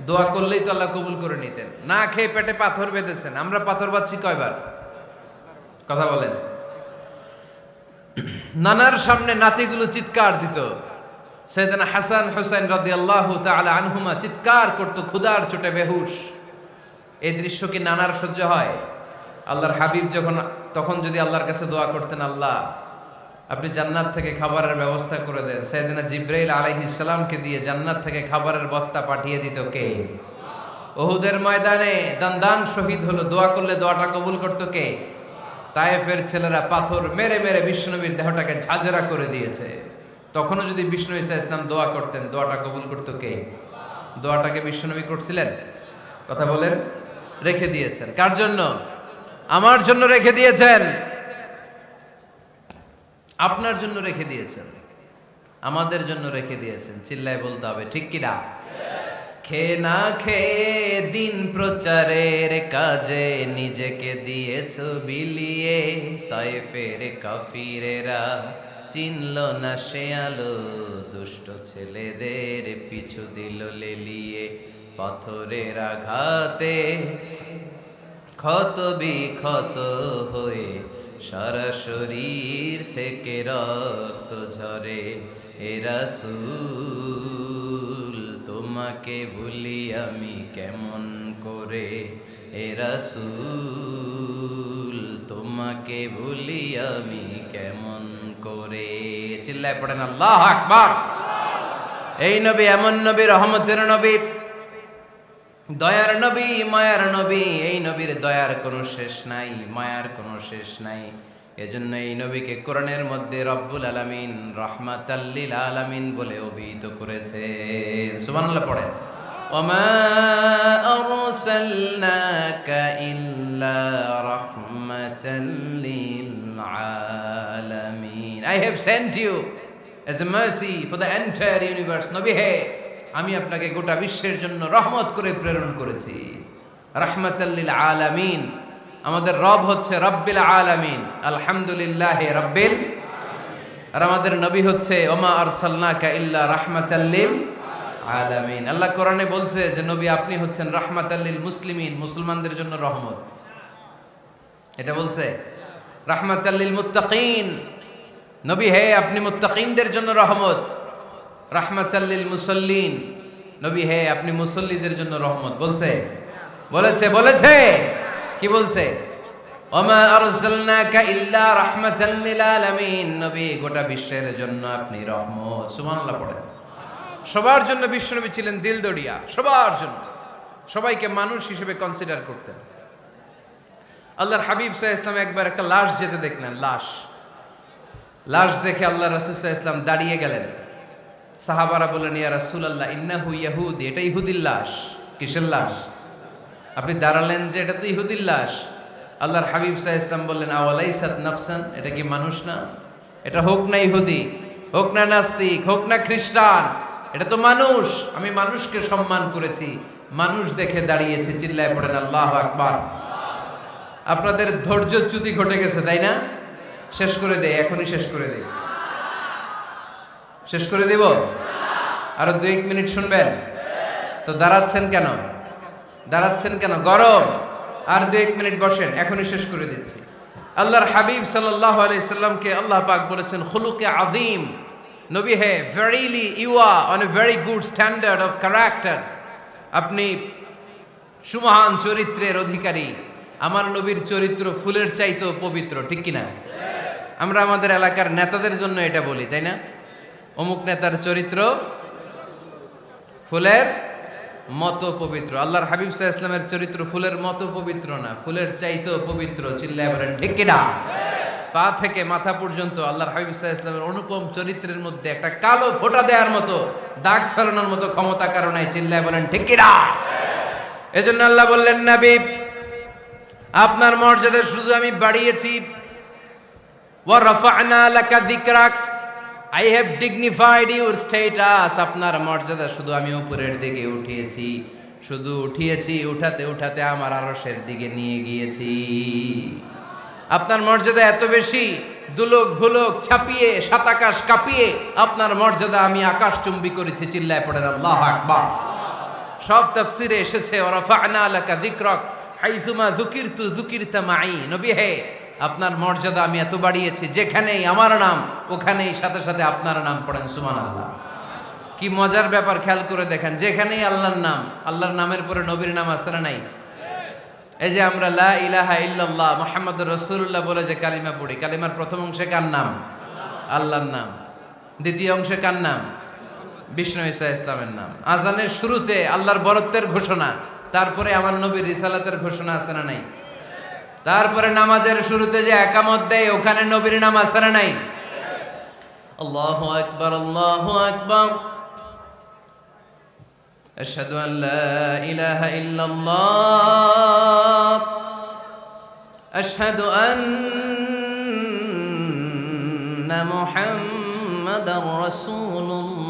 দোয়া করলেই তো আল্লাহ কবুল করে নিতেন। না খেয়ে পেটে পাথর বেঁধেছেন, আমরা পাথর বাঁধছি কয়বার? কথা বলেন। নানার সামনে নাতিগুলো চিৎকার দিত, সাইয়েদনা হাসান হুসাইন রাদিয়াল্লাহু তাআলা আনহুমা চিৎকার করত ক্ষুধার চোটে বেহুশ। এই দৃশ্য কি নানার সহ্য হয়? আল্লাহর হাবিব তখন যদি আল্লাহর কাছে দোয়া করতেন, আল্লাহ আপনি জান্নাত থেকে খাবারের ব্যবস্থা করে দেন, সাইয়েদনা জিবরাইল আলাইহিস সালামকে দিয়ে জান্নাত থেকে খাবারের বস্তা পাঠিয়ে দিত কে? উহুদের ময়দানে দান শহীদ হলো, দোয়া করলে দোয়াটা কবুল করতো কে? তায়েফের ছেলেরা পাথর মেরে মেরে বিষ্ণুনবীর দেহটাকে ঝাঁঝরা করে দিয়েছে। তখনও যদি বিষ্ণু ঈসা ইসলাম দোয়া করতেন, দোয়াটা কবুল করতো কে? দোয়াটাকে বিষ্ণুনবী করছিলেন? কথা বলেন। রেখে দিয়েছেন কার জন্য? আমার জন্য রেখে দিয়েছেন, আপনার জন্য রেখে দিয়েছেন, আমাদের জন্য রেখে দিয়েছেন। চিল্লায় বলতে হবে ঠিক কিনা? খেয়ে না খেয়ে দিন প্রচারের কাজে নিজেকে দিয়েছ বিলিয়ে, তায়েফের কাফিরেরা চিনল না সে আলো, দুষ্ট ছেলেদের পিছু দিল লেলিয়ে। পাথরের আঘাতে ক্ষত বিক্ষত হয়ে সারা শরীর থেকে রক্ত ঝরে। এ রাসূল তোমাকে ভুলি আমি কেমন করে, এ রাসূল তোমাকে ভুলি আমি কেমন করে। চিল্লায় পড়েন আল্লাহু আকবার। এই নবী এমন নবী, রহমতের নবী, দয়ার নবী, মায়ার নবী। এই নবীর দয়ার কোনো শেষ নাই, মায়ার কোনো শেষ নাই। এজন্য এই নবীকে কোরআনের মধ্যে রব্বুল আলামিন রাহমাতাল লিল আলামিন বলে অভিহিত করেছে। সুবহানাল্লাহ পড়েন। ওয়ামা আরসালনাকা ইল্লা রাহমাতাল লিল আলামিন। I have sent you as a mercy for the entire universe. নবী হে, আমি আপনাকে গোটা বিশ্বের জন্য রহমত করে প্রেরণ করেছি। রাহমাতাল লিল আলামিন। আমাদের রব হচ্ছে রব্বিল আলামিন, আলহামদুলিল্লাহি রাব্বিল। আর আমাদের নবী হচ্ছে ওমা আরসালনাকা ইল্লা রাহমাতাল লিল আলামিন। আল্লাহ কোরআনে বলছে যে নবী আপনি হচ্ছেন রাহমাতাল লিল মুসলিমিন, মুসলমানদের জন্য রহমত। এটা বলছে রাহমাতাল লিল মুত্তাকিন। নবী হে, আপনি মুত্তাকিনদের জন্য রহমত। রাহমাতাল লিল মুসাল্লিন। নবী হে, আপনি মুসল্লিদের জন্য রহমত। বলছে বলেছে কি বলছে? ওমা আরসালনাকা ইল্লা রাহমাতাল লিল আলামিন। নবী গোটা বিশ্বের জন্য আপনি রহমত। সুবহানাল্লাহ পড়েন। সবার জন্য বিশ্বনবী ছিলেন দিলদরিয়া, সবার জন্য, সবাইকে মানুষ হিসেবে কনসিডার করতেন। আল্লাহর হাবিব সাল্লাল্লাহু আলাইহি ওয়াসাল্লাম একবার একটা লাশ যেতে দেখলেন, লাশ দেখে আল্লাহ রাসূল সাল্লাল্লাহু আলাইহি ওয়াসাল্লাম দাঁড়িয়ে গেলেন। সাহাবারা বললেন, ইয়া রাসূলুল্লাহ ইন্নাহু ইয়াহুদি, এটা ইহুদির লাশ। কিসের লাশ? আপনি দাঁড়ালেন যে এটা তো ইহুদির লাশ। আল্লাহর হাবিব সাল্লাল্লাহু আলাইহি ওয়াসাল্লাম বললেন, আওয়ালাইসাত নাফসান, এটা কি মানুষ না? এটা হোক না ইহুদি, হোক না নাস্তিক, হোক না খ্রিস্টান, এটা তো মানুষ। আমি মানুষকে সম্মান করেছি, মানুষ দেখে দাঁড়িয়েছে। চিল্লায় পড়েন আল্লাহু আকবার। আপনাদের ধৈর্যচ্যুতি ঘটে গেছে, তাই না? শেষ করে দেই, এখনই শেষ করে দেই। শেষ করে দেব? আরো 2-1 মিনিট শুনবেন তো? দাঁড়াচ্ছেন কেন? গরম। আর 2-1 মিনিট বসেন, এখনই শেষ করে দিচ্ছি। আল্লাহর হাবিব সাল্লাল্লাহু আলাইহি সাল্লামকে আল্লাহ পাক বলেছেন খুলুকে আযীম। নবী হে, verily you are on a very good standard of character. আপনি সুমহান চরিত্রের অধিকারী। আমার নবীর চরিত্র ফুলের চাইতেও পবিত্র, ঠিক কিনা? আমরা আমাদের এলাকার নেতাদের জন্য এটা বলি, তাই না? অমুক নেতার চরিত্র ফুলের মতো পবিত্র। আল্লাহর হাবিব সাল্লাল্লাহু আলাইহি ওয়াসাল্লামের চরিত্র ফুলের মতো পবিত্র না, ফুলের চাইতেও পবিত্র। চিল্লায় বলেন ঠিক কিনা? পা থেকে মাথা পর্যন্ত আল্লাহর হাবিব সাল্লাল্লাহু আলাইহি ওয়াসাল্লামের অনুপম চরিত্রের মধ্যে একটা কালো ফোঁটা দেওয়ার মতো, দাগ ফেলানোর মতো ক্ষমতা কারো নাই। চিল্লায় বলেন ঠিক কিনা? এজন্য আল্লাহ বললেন, নবী আপনার মর্যাদা শুধু আমি বাড়িয়েছি, ওয়া রাফা'না লাকা যিকরাক, I have dignified your status. আপনার মর্যাদা শুধু আমি উপরের দিকে উঠিয়েছি, উঠাতে উঠাতে আমার আরশের দিকে নিয়ে গিয়েছি। আপনার মর্যাদা এত বেশি, দুলক ভুলক ছাপিয়ে, সাত আকাশ কাঁপিয়ে আপনার মর্যাদা আমি আকাশচুম্বী করেছি। চিল্লায় পড়েন আল্লাহু আকবার। সব তাফসিরে এসেছে ওয়ারাফা'না লাকা যিকরাক হাইসুমা যুকিরতু যুকিরতা মাই। নবী হে, আপনার মর্যাদা আমি এত বাড়িয়েছি, যেখানেই আমার নাম ওখানেই সাথে সাথে আপনার নাম পড়েন সুবহানাল্লাহ। কি মজার ব্যাপার, খেয়াল করে দেখেন, যেখানেই আল্লাহর নাম, আল্লাহর নামের পরে নবীর নাম আছে না নাই? এই যে আমরা লা ইলাহা ইল্লাল্লাহ মুহাম্মাদুর রাসূলুল্লাহ বলে যে কালিমা পড়ি, কালিমার প্রথম অংশে কার নাম? আল্লাহর নাম। দ্বিতীয় অংশে কার নাম? বিষ্ণু ঈসা ইসলামের নাম। আজানের শুরুতে আল্লাহর বরত্বের ঘোষণা, তারপরে আমার নবীর রিসালাতের ঘোষণা আছে না নাই? তারপরে নামাজের শুরুতে যে একামত দেয়, ওখানে নবীর নাম আছে না নাই? আল্লাহু আকবার, আল্লাহু আকবার, আশহাদু আন লা ইলাহা ইল্লাল্লাহ, আশহাদু আন্না মুহাম্মাদার রাসূলুল্লাহ।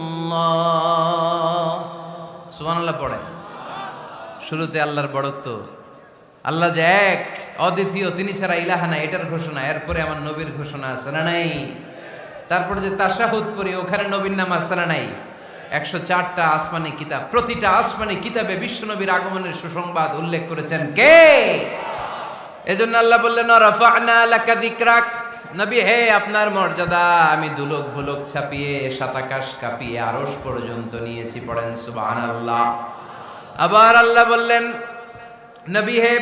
সুবহানাল্লাহ পড়েন। শুরুতে আল্লাহর বড়ত্ব, আল্লাহ যে এক অদ্বিতীয়, তিনি ছাড়া ইলাহা নাই, এটার ঘোষণা। এরপরে আমার নবীর ঘোষণা আছে না নাই? তারপরে যে তাশাহুদ পড়ি, ওখানে নবীর নাম আছে না নাই? 104টা আসমানি কিতাব, প্রতিটা আসমানি কিতাবে বিশ্ব নবীর আগমনের সুসংবাদ উল্লেখ করেছেন কে? এজন্য আল্লাহ বললেন রাফা'না লাকা যিকরাক, নবী হে, আপনার মর্যাদা আমি দুলক ভুলক ছাপিয়ে সাতাকাশ কাঁপিয়ে আরশ পর্যন্ত নিয়েছি। পড়েন সুবহানাল্লাহ। আবার আল্লাহ বললেন নবী হে,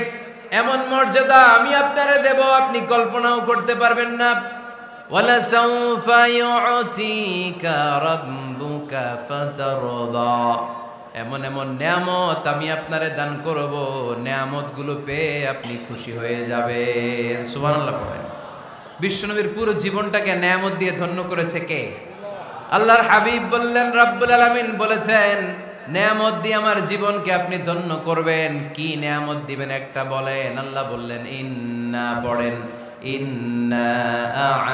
এমন মর্যাদা আমি আপনারে দেব আপনি কল্পনাও করতে পারবেন না। ওয়ালা সাউফা ইউতিকা রাব্বুকা ফাতারদা, এমন এমন নিয়ামত আমি আপনারে দান করব, নিয়ামতগুলো পেয়ে আপনি খুশি হয়ে যাবেন। সুবহানাল্লাহ পড়েন। বিশ্বনবীর পুরো জীবনটাকে নিয়ামত দিয়ে ধন্য করেছে কে? আল্লাহর হাবিব বললেন, রব্বুল আলামিন বলেছেন নিয়ামত দিয়ে আমার জীবনকে আপনি ধন্য করবেন। কি নিয়ামত দিবেন একটা বলেন? আল্লাহ বললেন ইন্না, পড়েন, ইন্না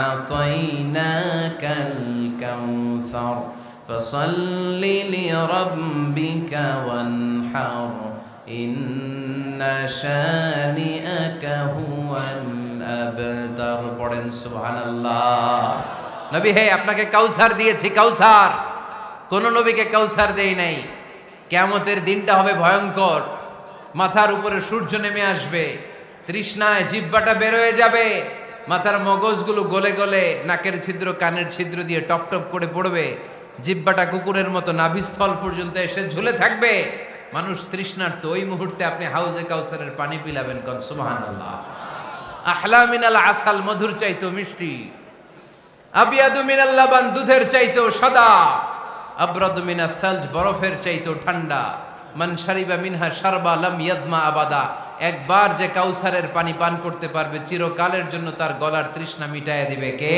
আ'তাইনাকাল কাউসার ফাসাল্লি লিরাব্বিকা ওয়ানহার ইন্না শানিআকা হুয়াল আবতার। পড়েন সুবহানাল্লাহ। নবী হে, আপনাকে কাউসার দিয়েছি, কাউসার। কোন নবীকে কাউসার দেই নাই। কিয়ামতের দিনটা হবে ভয়ঙ্কর, মাথার উপরে সূর্য নেমে আসবে, তৃষ্ণায় জিহ্বাটা বের হয়ে যাবে, মাথার মগজগুলো গলে গলে নাকের ছিদ্র কানের ছিদ্র দিয়ে টপ টপ করে পড়বে, জিহ্বাটা কুকুরের মতো নাভিস্থল পর্যন্ত এসে ঝুলে থাকবে। মানুষ তৃষ্ণার্ত, ওই মুহূর্তে আপনি হাউজে কাউসারের পানি পিলাবেন। কোন সুবহানাল্লাহ। আহলা মিনাল আসাল, মধুর চাইতো মিষ্টি, আবিয়াদু মিনাল লাবান, দুধের চাইতো সাদা, আবরাদু মিনাস সালজ, বরফের চাইতো ঠান্ডা, মান শারিবা মিনহা শারবা লাম ইয়াজমা আবাদা, একবার যে কাউসারের পানি পান করতে পারবে চিরকালের জন্য তার গলার তৃষ্ণা মিটাইয়া দিবে কে?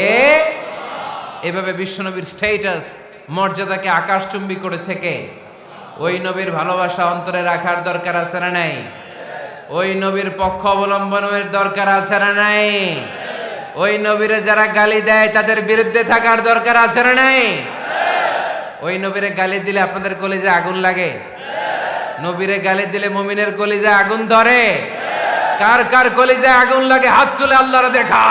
এভাবে বিশ্বনবীর স্ট্যাটাস, মর্যাদাকে আকাশচুম্বী করেছে কে? ওই নবীর ভালোবাসা অন্তরে রাখার দরকার আছে না নাই? ওই নবীর পক্ষ অবলম্বনের দরকার আছে না নাই? ওই নবীরে যারা গালি দেয় তাদের বিরুদ্ধে থাকার দরকার আছে না নাই? ওই নবীরে গালি দিলে আপনাদের কলিজায় আগুন লাগে? নবীরে গালি দিলে মুমিনের কলিজায় আগুন ধরে? কার কার কলিজায় আগুন লাগে হাত তুলে আল্লাহরে দেখা।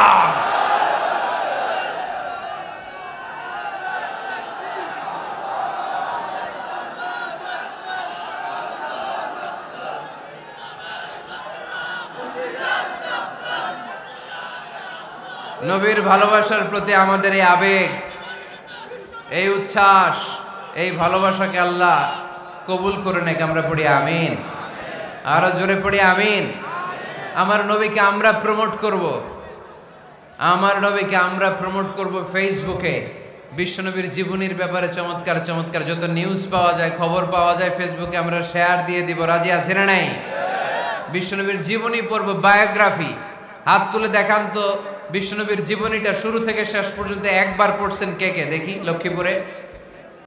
নবীর ভালোবাসার প্রতি আমাদের এই আবেগ, এই উচ্ছ্বাস, এই ভালোবাসাকে আল্লাহ কবুল করে নেক। আমরা পড়ি আমিন। আরো জোরে পড়ি আমিন। আমার নবীকে আমরা প্রমোট করব, আমার নবীকে আমরা প্রমোট করব ফেসবুকে। বিশ্বনবীর জীবনীর ব্যাপারে চমৎকার চমৎকার যত নিউজ পাওয়া যায়, খবর পাওয়া যায়, ফেসবুকে আমরা শেয়ার দিয়ে দিব। রাজি আছে না নাই? বিশ্বনবীর জীবনী পড়ব, বায়োগ্রাফি। হাত তুলে দেখান তো বিশ্বনবীর জীবনীটা শুরু থেকে শেষ পর্যন্ত একবার পড়ছেন কে কে, দেখি লক্ষ্মীপুরে।